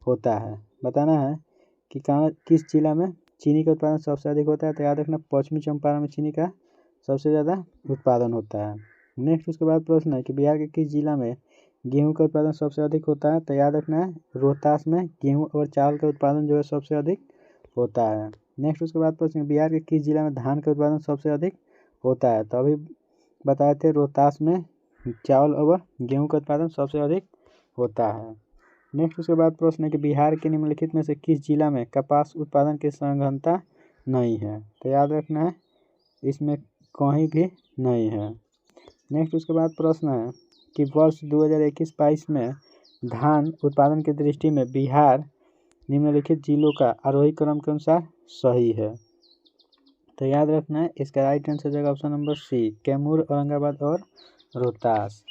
होता है? बताना है कि किस जिला में चीनी का उत्पादन सबसे अधिक होता है। तो याद रखना पश्चिमी चंपारण में चीनी का सबसे ज़्यादा उत्पादन होता है। नेक्स्ट उसके बाद प्रश्न है कि बिहार के किस जिला में गेहूं का उत्पादन सबसे अधिक होता है। तो याद रखना है रोहतास में गेहूं और चावल का उत्पादन जो है सबसे अधिक होता है। नेक्स्ट उसके बाद प्रश्न है बिहार के किस जिला में धान का उत्पादन सबसे अधिक होता है। तो अभी बताए थे रोहतास में चावल और गेहूं का उत्पादन सबसे अधिक होता है। नेक्स्ट उसके बाद प्रश्न है कि बिहार के निम्नलिखित में से किस जिला में कपास उत्पादन की सघनता नहीं है। तो याद रखना है इसमें कहीं भी नहीं है। नेक्स्ट उसके बाद प्रश्न है कि वर्ष 2021-22 में धान उत्पादन की दृष्टि में बिहार निम्नलिखित जिलों का आरोही क्रम के अनुसार सही है। तो याद रखना है इसका राइट आंसर हो जाएगा option number C, Kaimur, Aurangabad और रोहतास।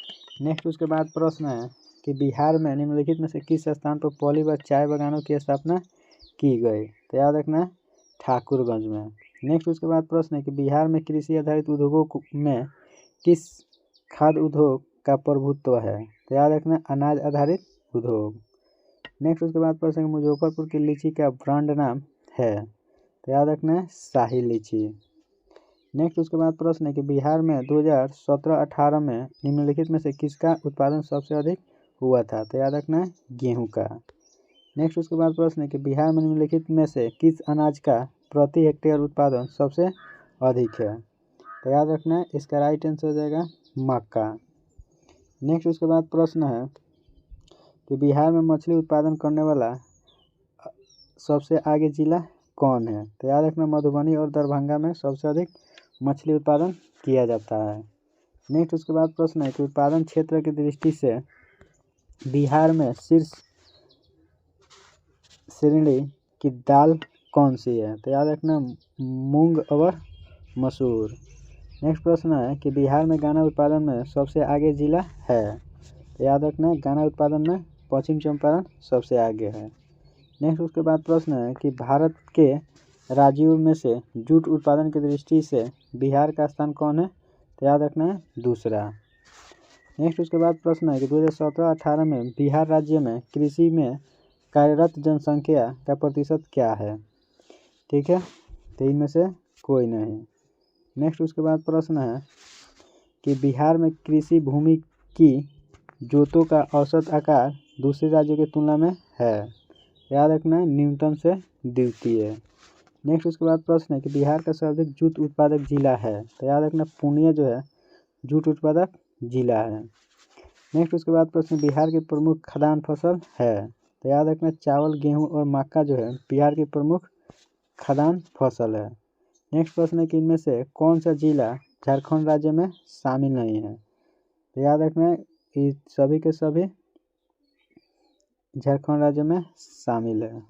नेक्स्ट उसके बाद प्रश्न है कि बिहार में निम्नलिखित में से किस स्थान पर पॉली व चाय बागानों की स्थापना की गई। तो याद रखना है ठाकुरगंज में। नेक्स्ट उसके बाद प्रश्न है कि बिहार में कृषि आधारित उद्योगों में किस खाद्य उद्योग का प्रभुत्व है। तो याद रखना अनाज आधारित उद्योग। नेक्स्ट उसके बाद प्रश्न है मुजफ्फरपुर की लीची का ब्रांड नाम है। तो याद रखना है शाही लीची। नेक्स्ट उसके बाद प्रश्न है कि बिहार में 2017-18 में निम्नलिखित में से किसका उत्पादन सबसे अधिक हुआ था। तो याद रखना है गेहूं का। नेक्स्ट उसके बाद प्रश्न है कि बिहार में निम्नलिखित में से किस अनाज का प्रति हेक्टेयर उत्पादन सबसे अधिक है। तो याद रखना है इसका राइट आंसर हो जाएगा मक्का। नेक्स्ट उसके बाद प्रश्न है कि बिहार में मछली उत्पादन करने वाला सबसे आगे जिला कौन है। तो याद रखना मधुबनी और दरभंगा में सबसे अधिक मछली उत्पादन किया जाता है। नेक्स्ट उसके बाद प्रश्न है कि उत्पादन क्षेत्र की दृष्टि से बिहार में शीर्ष श्रेणी की दाल कौन सी है। तो याद रखना मूंग और मसूर। नेक्स्ट प्रश्न है कि बिहार में गन्ना उत्पादन में सबसे आगे जिला है। तो याद रखना गन्ना उत्पादन में पश्चिम चंपारण सबसे आगे है। नेक्स्ट उसके बाद प्रश्न है कि भारत के राज्यों में से जूट उत्पादन की दृष्टि से बिहार का स्थान कौन है। तो याद रखना है दूसरा। नेक्स्ट उसके बाद प्रश्न है कि 2017-18 में बिहार राज्य में कृषि में कार्यरत जनसंख्या का प्रतिशत क्या है। ठीक है, तो इनमें से कोई नहीं। नेक्स्ट उसके बाद प्रश्न है कि बिहार में कृषि भूमि की जोतों का औसत आकार दूसरे राज्यों की तुलना में है। याद रखना है न्यूनतम से द्वितीय। नेक्स्ट उसके बाद प्रश्न है कि बिहार का सर्वाधिक जूट उत्पादक जिला है। तो याद रखना पूर्णिया जो है जूट उत्पादक जिला है। नेक्स्ट उसके बाद प्रश्न बिहार की प्रमुख खाद्यान्न फसल है। तो याद रखना चावल, गेहूं और मक्का जो है बिहार की प्रमुख खाद्यान्न फसल है। नेक्स्ट प्रश्न है कि इनमें से कौन सा जिला झारखंड राज्य में शामिल नहीं है। तो याद रखना ये सभी के सभी झारखंड राज्य में शामिल है।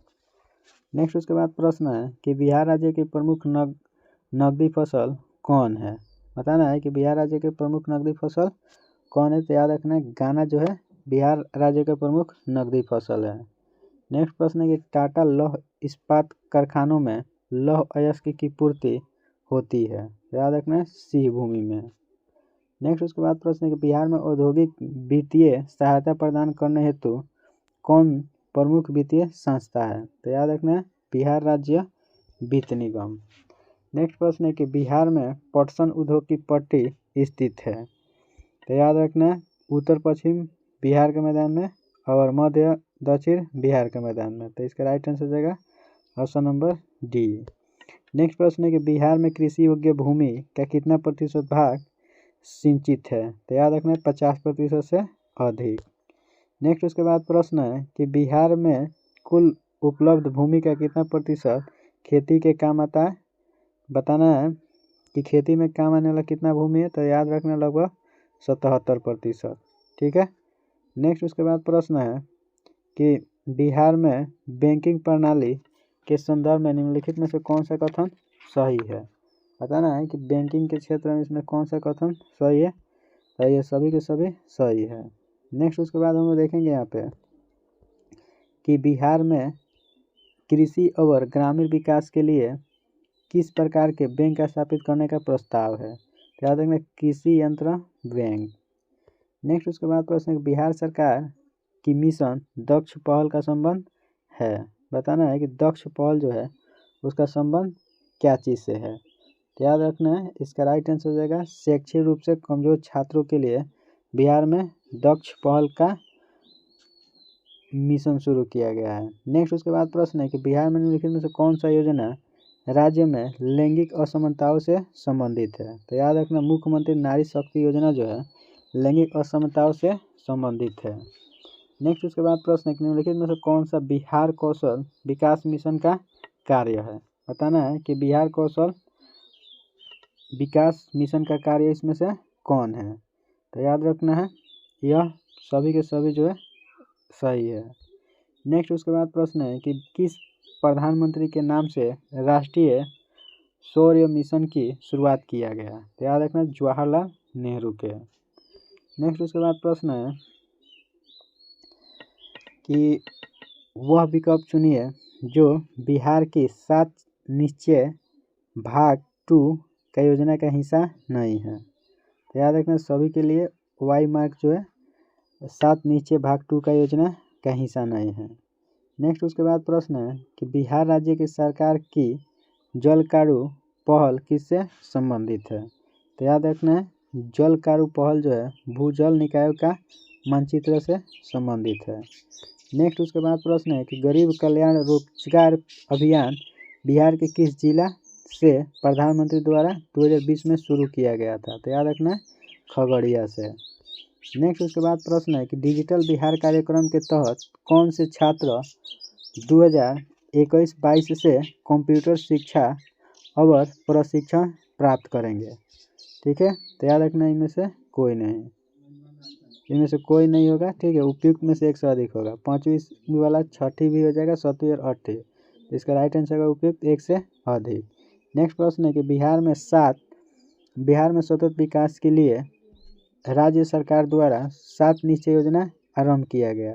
नेक्स्ट उसके बाद प्रश्न है कि बिहार राज्य की प्रमुख नकदी फसल कौन है। बताना है कि बिहार राज्य के प्रमुख नकदी फसल कौन है। तो याद रखना गन्ना जो है बिहार राज्य का प्रमुख नकदी फसल है। नेक्स्ट प्रश्न है कि टाटा लौह इस्पात कारखानों में लौह अयस्क की पूर्ति होती है। याद रखना सी भूमि में। नेक्स्ट उसके बाद प्रश्न है कि बिहार में औद्योगिक वित्तीय सहायता प्रदान करने हेतु कौन प्रमुख वित्तीय संस्था है। तो याद रखना बिहार राज्य वित्त निगम। नेक्स्ट प्रश्न है कि बिहार में पटसन उद्योग की पट्टी स्थित है। तो याद रखना उत्तर पश्चिम बिहार के मैदान में और मध्य दक्षिण बिहार के मैदान में। तो इसका राइट आंसर हो जाएगा ऑप्शन नंबर डी। नेक्स्ट प्रश्न है कि बिहार में कृषि योग्य भूमि का कितना प्रतिशत भाग सिंचित है। तो याद रखना 50% से अधिक। नेक्स्ट उसके बाद प्रश्न है कि बिहार में कुल उपलब्ध भूमि का कितना प्रतिशत खेती के काम आता है। बताना है कि खेती में काम आने वाला कितना भूमि है। तो याद रखना लगभग 77%। ठीक है। नेक्स्ट उसके बाद प्रश्न है कि बिहार में बैंकिंग प्रणाली के संदर्भ में निम्नलिखित में से कौन सा कथन सही है। बताना है कि बैंकिंग के क्षेत्र में इसमें कौन सा कथन सही है। तो ये सभी के सभी सही है। नेक्स्ट उसके बाद हम लोग देखेंगे यहाँ पे कि बिहार में कृषि और ग्रामीण विकास के लिए किस प्रकार के बैंक स्थापित करने का प्रस्ताव है। तो याद रखना कृषि यंत्र बैंक। नेक्स्ट उसके बाद प्रश्न है बिहार सरकार की मिशन दक्ष पहल का संबंध है। बताना है कि दक्ष पहल जो है उसका संबंध क्या चीज़ से है। तो याद रखना है इसका राइट आंसर हो जाएगा शैक्षिक रूप से कमजोर छात्रों के लिए बिहार में दक्ष पहल का मिशन शुरू किया गया है। नेक्स्ट उसके बाद प्रश्न है कि बिहार में निम्नलिखित में से कौन सा योजना राज्य में लैंगिक असमानताओं से संबंधित है। तो याद रखना मुख्यमंत्री नारी शक्ति योजना जो है लैंगिक असमानताओं से संबंधित है। नेक्स्ट उसके बाद प्रश्न है कि निम्नलिखित में से कौन सा बिहार कौशल विकास मिशन का कार्य है। बताना है कि बिहार कौशल विकास मिशन का कार्य इसमें से कौन है। तो याद रखना है यह सभी के सभी जो है सही है। नेक्स्ट उसके बाद प्रश्न है कि किस प्रधानमंत्री के नाम से राष्ट्रीय सौर मिशन की शुरुआत किया गया। तो याद रखना जवाहरलाल नेहरू के। नेक्स्ट उसके बाद प्रश्न है कि वह विकल्प चुनिए जो बिहार की 7 निश्चय भाग 2 का योजना का हिस्सा नहीं है। तो याद रखना सभी के लिए वाई मार्क जो है 7 निश्चय भाग 2 का योजना का हिस्सा नहीं है। नेक्स्ट उसके बाद प्रश्न है कि बिहार राज्य की सरकार की जलकारू पहल किससे संबंधित है। तो याद रखना है जलकारू पहल जो है भूजल निकायों का मानचित्र से संबंधित है। नेक्स्ट उसके बाद प्रश्न है कि गरीब कल्याण रोजगार अभियान बिहार के किस जिला से प्रधानमंत्री द्वारा 2020 में शुरू किया गया था। तो याद रखना खगड़िया से। नेक्स्ट उसके बाद प्रश्न है कि डिजिटल बिहार कार्यक्रम के तहत कौन से छात्र 2021-22 से कंप्यूटर शिक्षा और प्रशिक्षण प्राप्त करेंगे। ठीक है, तो याद रखना इनमें से कोई नहीं होगा। ठीक है, उपयुक्त में से एक से अधिक होगा। 5वीं वाला 6ठी भी हो जाएगा, 7वीं और 8ठी। इसका राइट आंसर होगा उपयुक्त एक से अधिक। नेक्स्ट प्रश्न है कि बिहार में सतत विकास के लिए राज्य सरकार द्वारा 7 निश्चय योजना आरंभ किया गया।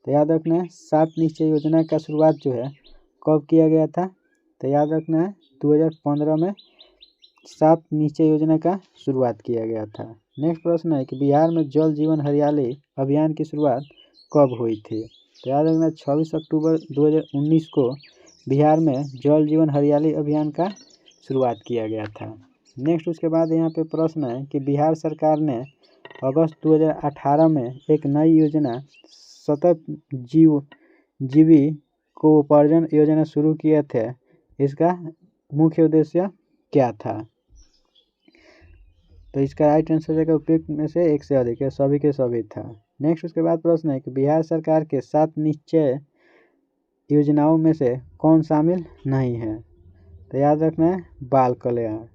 तो याद रखना है 7 निश्चय योजना का शुरुआत जो है कब किया गया था। तो याद रखना है 2015 में 7 निश्चय योजना का शुरुआत किया गया था। नेक्स्ट प्रश्न है कि बिहार में जल जीवन हरियाली अभियान की शुरुआत कब हुई थी। तो याद रखना 26 अक्टूबर 2019 को बिहार में जल जीवन हरियाली अभियान का शुरुआत किया गया था। नेक्स्ट उसके बाद यहाँ पे प्रश्न है कि बिहार सरकार ने अगस्त 2018 में एक नई योजना सतत जीविकोपार्जन योजना शुरू किए थे। इसका मुख्य उद्देश्य क्या था। तो इसका राइट आंसर है उपयुक्त में से एक से अधिक है, सभी के सभी था। नेक्स्ट उसके बाद प्रश्न है कि बिहार सरकार के 7 निश्चय योजनाओं में से कौन शामिल नहीं है। तो याद रखना है बाल कल्याण।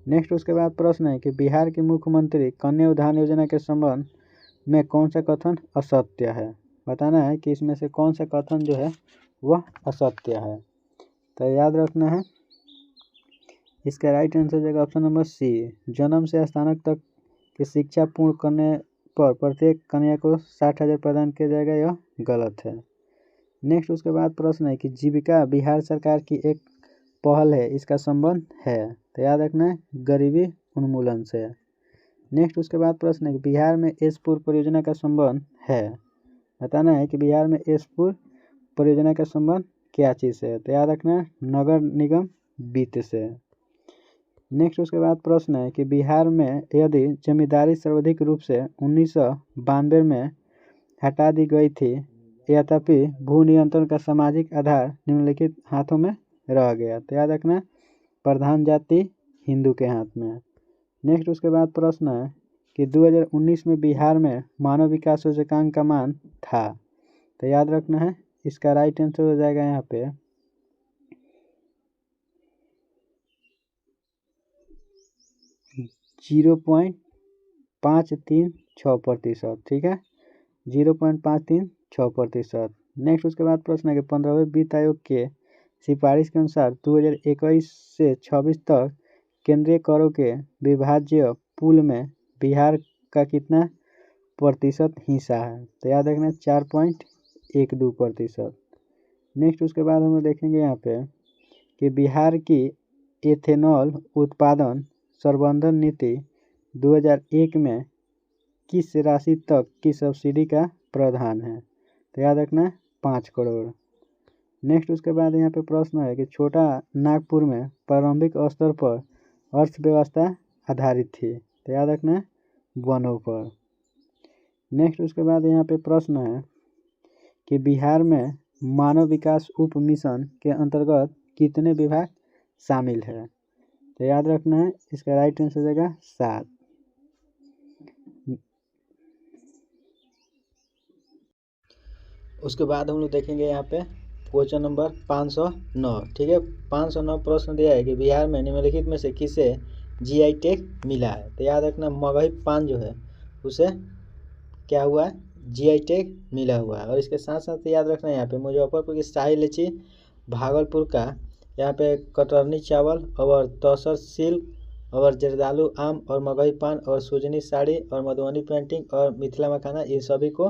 नेक्स्ट उसके बाद प्रश्न है कि बिहार के मुख्यमंत्री कन्या उद्यान योजना के संबंध में कौन सा कथन असत्य है। बताना है कि इसमें से कौन सा कथन जो है वह असत्य है। तो याद रखना है इसका राइट आंसर हो जाएगा ऑप्शन नंबर सी। जन्म से स्नातक तक की शिक्षा पूर्ण करने पर प्रत्येक कन्या को 60,000 प्रदान किया जाएगा, यह गलत है। नेक्स्ट उसके बाद प्रश्न है कि जीविका बिहार सरकार की एक पहल है, इसका संबंध है। तो याद रखना है गरीबी उन्मूलन से। नेक्स्ट उसके बाद प्रश्न है कि बिहार में एसपुर परियोजना का संबंध है। बताना है कि बिहार में एसपुर परियोजना का संबंध क्या चीज़ से है। तो याद रखना है नगर निगम वित्त से। नेक्स्ट उसके बाद प्रश्न है कि बिहार में यदि जमींदारी सर्वाधिक रूप से 1992 में हटा दी गई थी, यद्यपि भू नियंत्रण का सामाजिक आधार निम्नलिखित हाथों में रह गया। तो याद रखना प्रधान जाति हिंदू के हाथ में। नेक्स्ट उसके बाद प्रश्न है कि 2019 में बिहार में मानव विकास सूचकांक का मान था। तो याद रखना है इसका राइट आंसर हो जाएगा यहाँ पे 0.536%। ठीक है, 0.536%। नेक्स्ट उसके बाद प्रश्न है कि 15वें वित्त आयोग के सिफारिश के अनुसार 2021 से 26 तक केंद्रीय करों के विभाज्य पूल में बिहार का कितना प्रतिशत हिस्सा है। तो याद रखना 4.12%। नेक्स्ट उसके बाद हम देखेंगे यहाँ पे कि बिहार की एथेनॉल उत्पादन संवर्धन नीति 2001 में किस राशि तक की सब्सिडी का प्रावधान है। तो याद रखना 5 करोड़। नेक्स्ट उसके बाद यहाँ पे प्रश्न है कि छोटा नागपुर में प्रारंभिक स्तर पर अर्थव्यवस्था आधारित थी। तो याद रखना है वनों पर। नेक्स्ट उसके बाद यहाँ पे प्रश्न है कि बिहार में मानव विकास उप मिशन के अंतर्गत कितने विभाग शामिल है। तो याद रखना है इसका राइट आंसर हो जाएगा 7। उसके बाद हम लोग देखेंगे यहाँ पे क्वेश्चन नंबर 509। ठीक है, 509 प्रश्न दिया है कि बिहार में निम्नलिखित में से किसे जीआई टैग मिला है। तो याद रखना मगही पान जो है उसे क्या हुआ है, जीआई टैग मिला हुआ है। और इसके साथ साथ याद रखना यहाँ पे मुजफ्फरपुर की शाही लीची, भागलपुर का यहाँ पे कतरनी चावल और तसर सिल्क और जर्दालू आम और मगही पान और सुजनी साड़ी और मधुबनी पेंटिंग और मिथिला मखाना, ये सभी को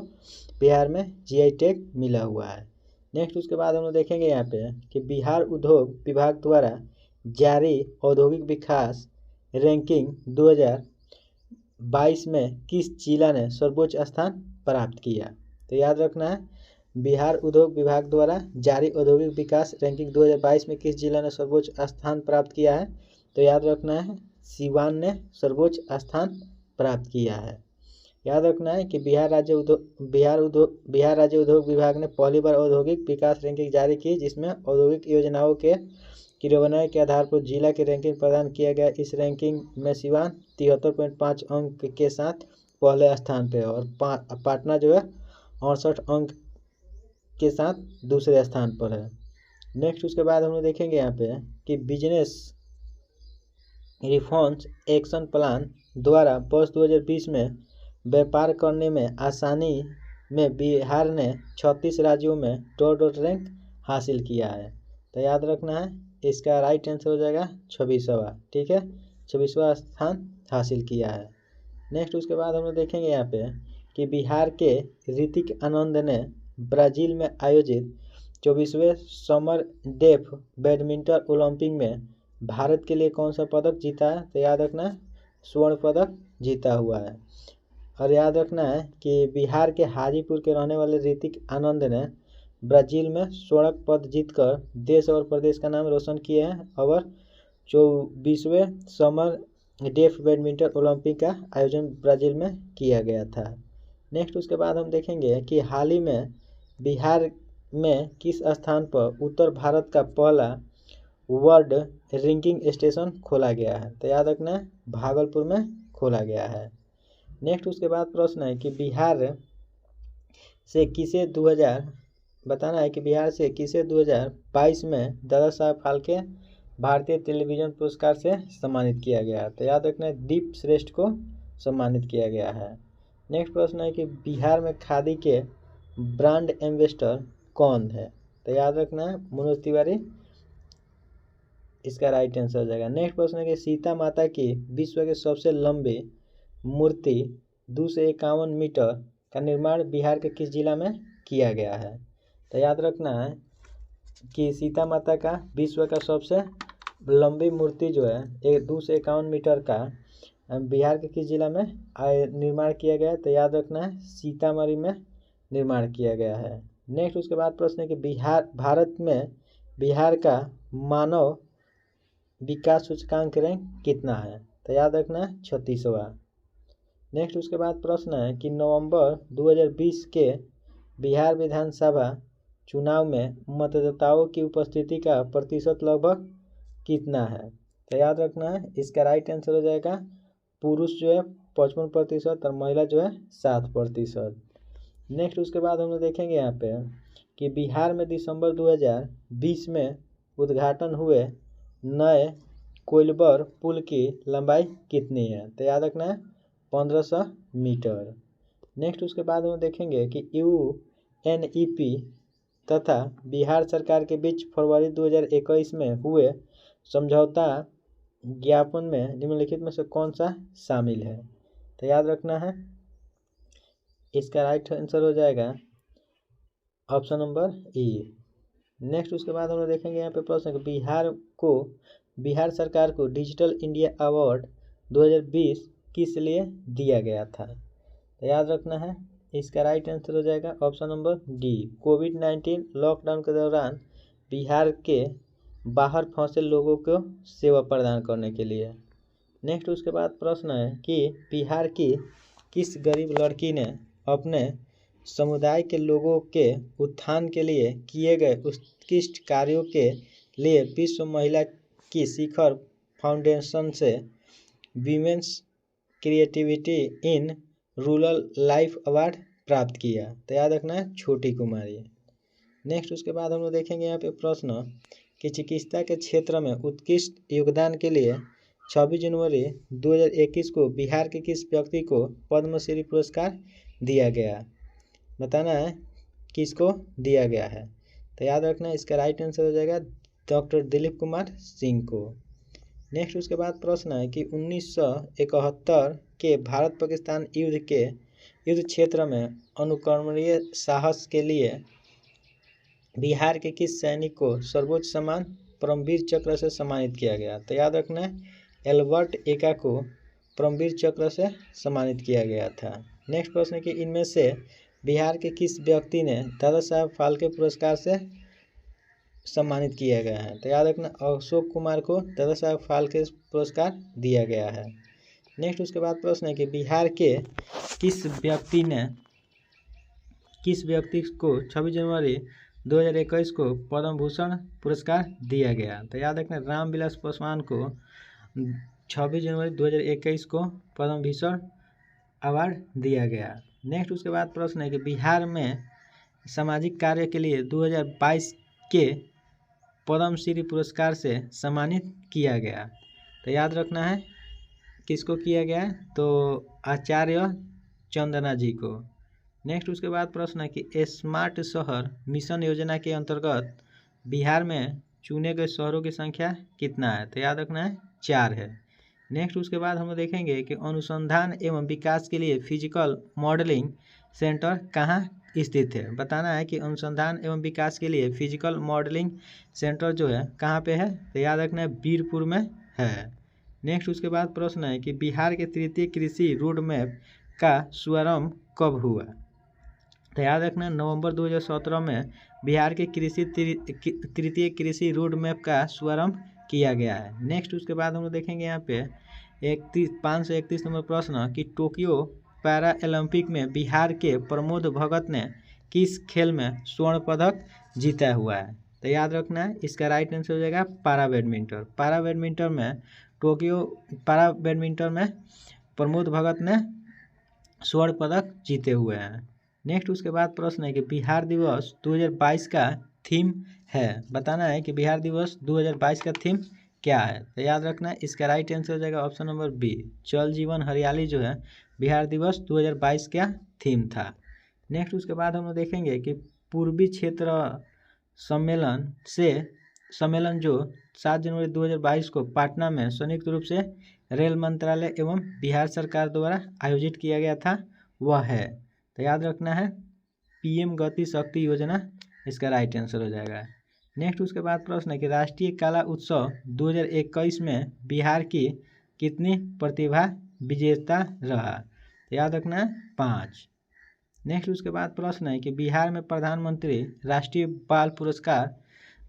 बिहार में जीआई टैग मिला हुआ है। नेक्स्ट उसके बाद हम लोग देखेंगे यहाँ पे कि बिहार उद्योग विभाग द्वारा जारी औद्योगिक विकास रैंकिंग 2022 में किस जिला ने सर्वोच्च स्थान प्राप्त किया। तो याद रखना है बिहार उद्योग विभाग द्वारा जारी औद्योगिक विकास रैंकिंग 2022 में किस जिला ने सर्वोच्च स्थान प्राप्त किया है। तो याद रखना है सिवान ने सर्वोच्च स्थान प्राप्त किया है। याद रखना है कि बिहार राज्य उद्योग विभाग ने पहली बार औद्योगिक विकास रैंकिंग जारी की, जिसमें औद्योगिक योजनाओं के क्रियान्वयन के आधार पर जिला की रैंकिंग प्रदान किया गया। इस रैंकिंग में सिवान 73.5 अंक के साथ पहले स्थान पे और पटना जो है 68 अंक के साथ दूसरे स्थान पर है। नेक्स्ट उसके बाद हम लोग देखेंगे यहाँ पे कि बिजनेस रिफॉर्म्स एक्शन प्लान द्वारा वर्ष 2020 में व्यापार करने में आसानी में बिहार ने 36 राज्यों में टॉप रैंक हासिल किया है। तो याद रखना है इसका राइट आंसर हो जाएगा 26वां। ठीक है, 26वां स्थान हासिल किया है। नेक्स्ट उसके बाद हम लोग देखेंगे यहाँ पे कि बिहार के ऋतिक आनंद ने ब्राज़ील में आयोजित 24वें समर डेफ बैडमिंटन ओलंपिक में भारत के लिए कौन सा पदक जीता है। तो याद रखना स्वर्ण पदक जीता हुआ है। और याद रखना है कि बिहार के हाजीपुर के रहने वाले ऋतिक आनंद ने ब्राज़ील में स्वर्ण पद जीतकर देश और प्रदेश का नाम रोशन किए हैं और 24वें समर डेफ बैडमिंटन ओलंपिक का आयोजन ब्राज़ील में किया गया था। नेक्स्ट उसके बाद हम देखेंगे कि हाल ही में बिहार में किस स्थान पर उत्तर भारत का पहला वर्ल्ड रिंगिंग स्टेशन खोला गया है। तो याद रखना भागलपुर में खोला गया है। नेक्स्ट उसके बाद प्रश्न है कि बिहार से किसे 2022 में दादा साहब फाल्के भारतीय टेलीविजन पुरस्कार से सम्मानित किया गया। तो याद रखना दीप श्रेष्ठ को सम्मानित किया गया है। नेक्स्ट प्रश्न है कि बिहार में खादी के ब्रांड एम्बेसडर कौन है। तो याद रखना मनोज तिवारी इसका राइट आंसर हो जाएगा। नेक्स्ट प्रश्न है कि सीता माता की विश्व के सबसे लंबी मूर्ति 251 मीटर का निर्माण बिहार के किस जिला में किया गया है। तो याद रखना है कि सीता माता का विश्व का सबसे लंबी मूर्ति जो है 251 मीटर का बिहार के किस जिला में निर्माण किया गया है। तो याद रखना है सीतामढ़ी में निर्माण किया गया है। नेक्स्ट उसके बाद प्रश्न है कि भारत में बिहार का मानव विकास सूचकांक रैंक कितना है। तो याद रखना 36वां। नेक्स्ट उसके बाद प्रश्न है कि नवंबर 2020 के बिहार विधानसभा चुनाव में मतदाताओं की उपस्थिति का प्रतिशत लगभग कितना है। तो याद रखना है इसका राइट आंसर हो जाएगा पुरुष जो है 55% और महिला जो है 7%। नेक्स्ट उसके बाद हम लोग देखेंगे यहाँ पे कि बिहार में दिसंबर 2020 में उद्घाटन हुए नए कोइलबर पुल की लंबाई कितनी है। तो याद रखना है 1500 मीटर। नेक्स्ट उसके बाद हम देखेंगे कि UNEP तथा बिहार सरकार के बीच फरवरी 2021 में हुए समझौता ज्ञापन में निम्नलिखित में से कौन सा शामिल है। तो याद रखना है इसका राइट आंसर हो जाएगा ऑप्शन नंबर E। नेक्स्ट उसके बाद हम लोग देखेंगे यहाँ पे प्रश्न बिहार सरकार को डिजिटल इंडिया अवार्ड 2020 किस लिए दिया गया था। तो याद रखना है इसका राइट आंसर हो जाएगा ऑप्शन नंबर D। कोविड-19 लॉकडाउन के दौरान बिहार के बाहर फंसे लोगों को सेवा प्रदान करने के लिए। नेक्स्ट उसके बाद प्रश्न है कि बिहार की किस गरीब लड़की ने अपने समुदाय के लोगों के उत्थान के लिए किए गए उत्कृष्ट कार्यों के लिए विश्व महिला की शिखर फाउंडेशन से women's creativity in rural life award प्राप्त किया? तो याद रखना है छोटी कुमारी। नेक्स्ट उसके बाद हम लोग देखेंगे यहाँ पे प्रश्न कि चिकित्सा के क्षेत्र में उत्कृष्ट योगदान के लिए 26 जनवरी 2021 को बिहार के किस व्यक्ति को पद्मश्री पुरस्कार दिया गया? बताना है किसको दिया गया है। तो याद रखना इसका राइट आंसर हो जाएगा डॉक्टर दिलीप कुमार सिंह को। नेक्स्ट उसके बाद प्रश्न है कि 1971 के भारत पाकिस्तान युद्ध क्षेत्र में अनुकरणीय साहस के लिए बिहार के किस सैनिक को सर्वोच्च सम्मान परमवीर चक्र से सम्मानित किया गया? तो याद रखना है एल्बर्ट एक्का को परमवीर चक्र से सम्मानित किया गया था। नेक्स्ट प्रश्न है कि इनमें से बिहार के किस व्यक्ति ने दादा साहब फाल्के पुरस्कार से सम्मानित किया गया है? तो याद रखना अशोक कुमार को दादा साहब फाल्के पुरस्कार दिया गया है। नेक्स्ट उसके बाद प्रश्न है कि बिहार के किस व्यक्ति को 26 जनवरी 2021 को पद्म भूषण पुरस्कार दिया गया? तो याद रखना रामविलास पासवान को 26 जनवरी 2021 को पद्म भूषण अवार्ड दिया गया। नेक्स्ट उसके बाद प्रश्न है कि बिहार में सामाजिक कार्य के लिए 2022 के पद्मश्री पुरस्कार से सम्मानित किया गया? तो याद रखना है किसको किया गया? तो आचार्य चंदना जी को। नेक्स्ट उसके बाद प्रश्न है कि स्मार्ट शहर मिशन योजना के अंतर्गत बिहार में चुने गए शहरों की संख्या कितना है? तो याद रखना है 4 है। नेक्स्ट उसके बाद हम देखेंगे कि अनुसंधान एवं विकास के लिए फिजिकल मॉडलिंग सेंटर कहाँ स्थित है? बताना है कि अनुसंधान एवं विकास के लिए फिजिकल मॉडलिंग सेंटर जो है कहाँ पे है? तो याद रखना है बीरपुर में है। नेक्स्ट उसके बाद प्रश्न है कि बिहार के तृतीय कृषि रोड मैप का शुभारंभ कब हुआ? तो याद रखना नवंबर 2017 में बिहार के तृतीय कृषि रोड मैप का शुभारंभ किया गया है। नेक्स्ट उसके बाद हम लोग देखेंगे यहाँ पे 531 नंबर प्रश्न कि टोक्यो पैरा ओलंपिक में बिहार के प्रमोद भगत ने किस खेल में स्वर्ण पदक जीता हुआ है? तो याद रखना है इसका राइट आंसर हो जाएगा पैरा बैडमिंटन। पैरा बैडमिंटन में प्रमोद भगत ने स्वर्ण पदक जीते हुए हैं। नेक्स्ट उसके बाद प्रश्न है कि बिहार दिवस 2022 का थीम है। बताना है कि बिहार दिवस 2022 का थीम क्या है? तो याद रखना है इसका राइट आंसर हो जाएगा ऑप्शन नंबर बी जल जीवन हरियाली जो है बिहार दिवस 2022 का थीम था। नेक्स्ट उसके बाद हम लोग देखेंगे कि पूर्वी क्षेत्र सम्मेलन जो 7 जनवरी 2022 को पटना में संयुक्त रूप से रेल मंत्रालय एवं बिहार सरकार द्वारा आयोजित किया गया था वह है? तो याद रखना है पीएम गति शक्ति योजना इसका राइट आंसर हो जाएगा। नेक्स्ट उसके बाद प्रश्न है कि राष्ट्रीय कला उत्सव 2021 में बिहार की कितनी प्रतिभा विजेता रहा? तो याद रखना है 5। नेक्स्ट उसके बाद प्रश्न है कि बिहार में प्रधानमंत्री राष्ट्रीय बाल पुरस्कार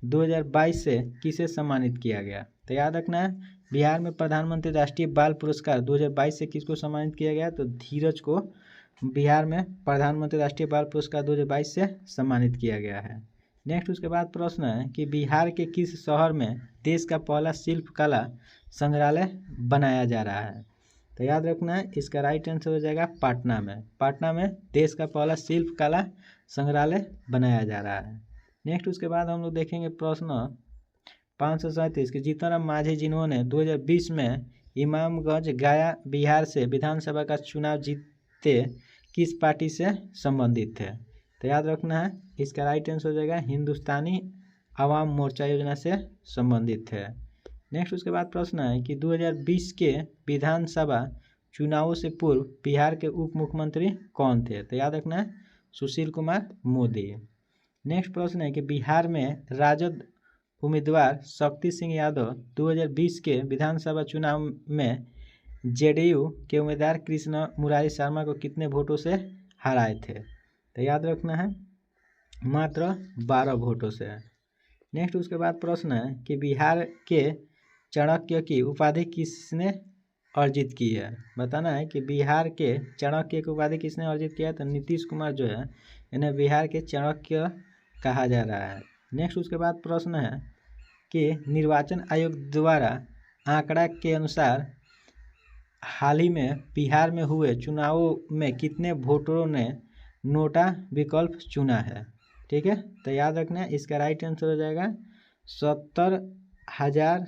2022 से किसे सम्मानित किया गया? तो याद रखना है बिहार में प्रधानमंत्री राष्ट्रीय बाल पुरस्कार 2022 से किसको सम्मानित किया गया? तो धीरज को बिहार में प्रधानमंत्री राष्ट्रीय बाल पुरस्कार 2022 से सम्मानित किया गया है। नेक्स्ट उसके बाद प्रश्न है कि बिहार के किस शहर में देश का पहला शिल्पकला संग्रहालय बनाया जा रहा है? तो याद रखना है इसका राइट आंसर हो जाएगा पटना में देश का पहला शिल्पकला संग्रहालय बनाया जा रहा है। नेक्स्ट उसके बाद हम लोग देखेंगे प्रश्न 537 कि जीतन राम मांझी जिन्होंने 2020 में इमामगंज गया बिहार से विधानसभा का चुनाव जीते किस पार्टी से संबंधित थे? तो याद रखना है इसका राइट आंसर हो जाएगा हिंदुस्तानी आवाम मोर्चा योजना से संबंधित है। नेक्स्ट उसके बाद प्रश्न है कि 2020 के विधानसभा चुनावों से पूर्व बिहार के उप मुख्यमंत्री कौन थे? तो याद रखना है सुशील कुमार मोदी। नेक्स्ट प्रश्न है कि बिहार में राजद उम्मीदवार शक्ति सिंह यादव 2020 के विधानसभा चुनाव में जेडीयू के उम्मीदवार कृष्ण मुरारी शर्मा को कितने वोटों से हराए थे? तो याद रखना है मात्र 12 वोटों से। नेक्स्ट उसके बाद प्रश्न है कि बिहार के चाणक्य की उपाधि किसने अर्जित की है। बताना है कि बिहार के चाणक्य की उपाधि किसने अर्जित किया है, तो नीतीश कुमार जो है इन्हें बिहार के चाणक्य कहा जा रहा है। नेक्स्ट उसके बाद प्रश्न है कि निर्वाचन आयोग द्वारा आंकड़ा के अनुसार हाल ही में बिहार में हुए चुनावों में कितने वोटरों ने नोटा विकल्प चुना है। ठीक है, तो याद रखना है इसका राइट आंसर हो जाएगा 70,000,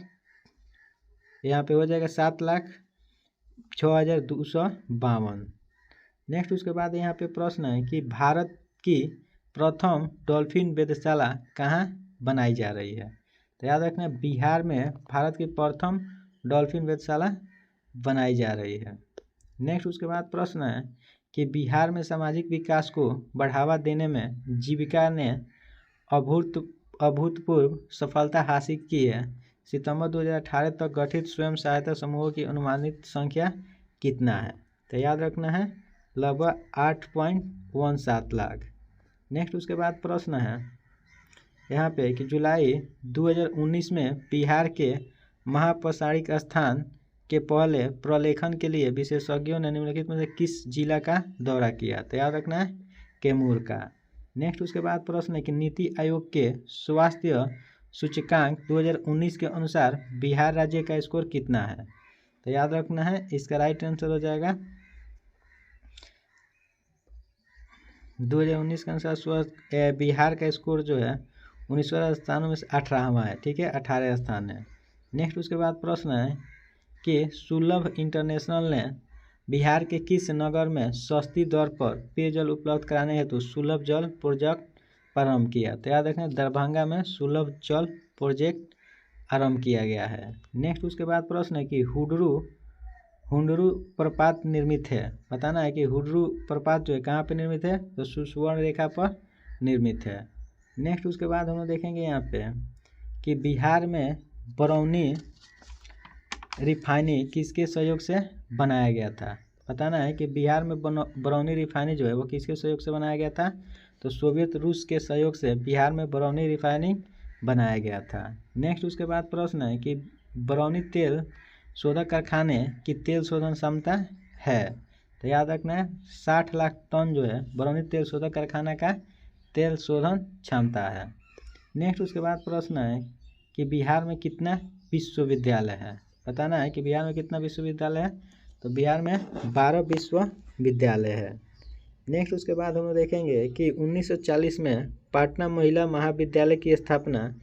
यहाँ पे हो जाएगा 7,06,252। नेक्स्ट उसके बाद यहाँ पे प्रश्न है कि भारत की प्रथम डॉल्फिन वेधशाला कहाँ बनाई जा रही है। तो याद रखना बिहार में भारत की प्रथम डॉल्फिन वेधशाला बनाई जा रही है। नेक्स्ट उसके बाद प्रश्न है कि बिहार में सामाजिक विकास को बढ़ावा देने में जीविका ने अभूतपूर्व सफलता हासिल की है। सितंबर 2018 तक गठित स्वयं सहायता समूहों की अनुमानित संख्या कितना है। तो याद रखना है लगभग 8.17 लाख। नेक्स्ट उसके बाद प्रश्न है यहाँ पे कि जुलाई 2019 में बिहार के महाप्रसारिक स्थान के पहले प्रलेखन के लिए विशेषज्ञों ने निम्नलिखित में से किस जिला का दौरा किया। तो याद रखना है कैमूर का। नेक्स्ट उसके बाद प्रश्न है कि नीति आयोग के स्वास्थ्य सूचकांक 2019 के अनुसार बिहार राज्य का स्कोर कितना है। तो याद रखना है इसका राइट आंसर हो जाएगा 2019 के अनुसार बिहार का स्कोर जो है 19 स्थानों में से 18वां है। ठीक है, 18 स्थान है। नेक्स्ट उसके बाद प्रश्न है कि सुलभ इंटरनेशनल ने बिहार के किस नगर में सस्ती दर पर पेयजल उपलब्ध कराने हेतु सुलभ जल प्रोजेक्ट प्रारंभ किया। तो याद रखें दरभंगा में सुलभ जल प्रोजेक्ट आरंभ किया गया है। नेक्स्ट उसके बाद प्रश्न है कि हुंडरू प्रपात निर्मित है। बताना है कि हुंडरू प्रपात जो है कहाँ पे निर्मित है, तो सुवर्ण रेखा पर निर्मित है। नेक्स्ट उसके बाद हम लोग देखेंगे यहाँ पे कि बिहार में बरौनी रिफाइनरी किसके सहयोग से बनाया गया था। बताना है कि बिहार में बरौनी रिफाइनरी जो है वो किसके सहयोग से बनाया गया था, तो सोवियत रूस के सहयोग से बिहार में बरौनी रिफाइनरी बनाया गया था। नेक्स्ट उसके बाद प्रश्न है कि बरौनी तेल शोधक कारखाने की तेल शोधन क्षमता है। तो याद रखना है 60 लाख टन जो है बरौनी तेल शोधक कारखाना का तेल शोधन क्षमता है। नेक्स्ट उसके बाद प्रश्न है कि बिहार में कितना विश्वविद्यालय है। बताना है कि बिहार में कितना विश्वविद्यालय है, तो बिहार में 12 विश्वविद्यालय है। नेक्स्ट उसके बाद हम देखेंगे कि 1940 में पटना महिला महाविद्यालय की स्थापना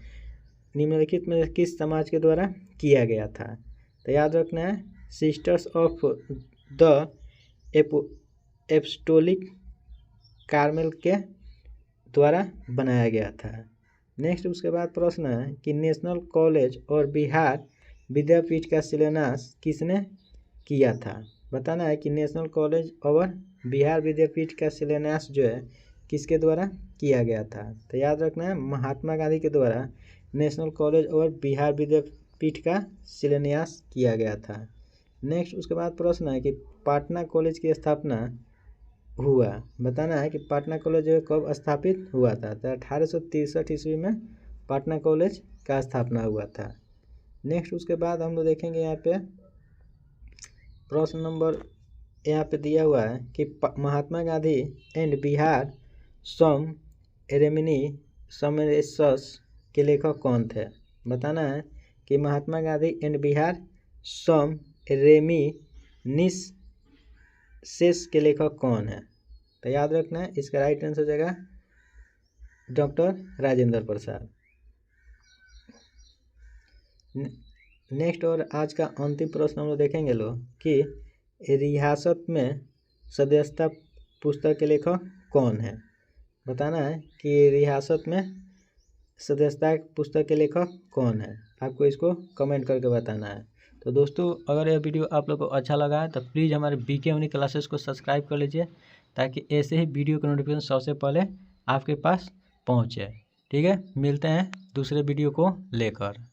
निम्नलिखित में किस समाज के द्वारा किया गया था। तो याद रखना है sisters of the apostolic Carmel के द्वारा बनाया गया था। नेक्स्ट उसके बाद प्रश्न है कि नेशनल कॉलेज और बिहार विद्यापीठ का शिलान्यास किसने किया था। बताना है कि नेशनल कॉलेज और बिहार विद्यापीठ का शिलान्यास जो है किसके द्वारा किया गया था। तो याद रखना है महात्मा गांधी के द्वारा नेशनल कॉलेज और बिहार विद्यापीठ का शिलान्यास किया गया था। नेक्स्ट उसके बाद प्रश्न है कि पटना कॉलेज की स्थापना हुआ। बताना है कि पटना कॉलेज जो है कब स्थापित हुआ था। तो 1863 ईस्वी में पटना कॉलेज का स्थापना हुआ था। नेक्स्ट उसके बाद हम लोग देखेंगे यहाँ पे प्रश्न नंबर यहाँ पे दिया हुआ है कि Mahatma Gandhi and Bihar some reminiscences के लेखक कौन थे। बताना है कि Mahatma Gandhi and Bihar some reminiscences के लेखक कौन है। तो याद रखना है इसका राइट आंसर हो जाएगा डॉक्टर राजेंद्र प्रसाद। नेक्स्ट और आज का अंतिम प्रश्न हम लोग देखेंगे कि रियासत में सदस्यता पुस्तक के लेखक कौन है। बताना है कि रियासत में सदस्यता पुस्तक के लेखक कौन है, आपको इसको कमेंट करके बताना है। तो दोस्तों अगर यह वीडियो आप लोग को अच्छा लगा है तो प्लीज़ हमारे BK यूनि क्लासेस को सब्सक्राइब कर लीजिए ताकि ऐसे ही वीडियो का नोटिफिकेशन सबसे पहले आपके पास पहुंचे। ठीक है, मिलते हैं दूसरे वीडियो को लेकर।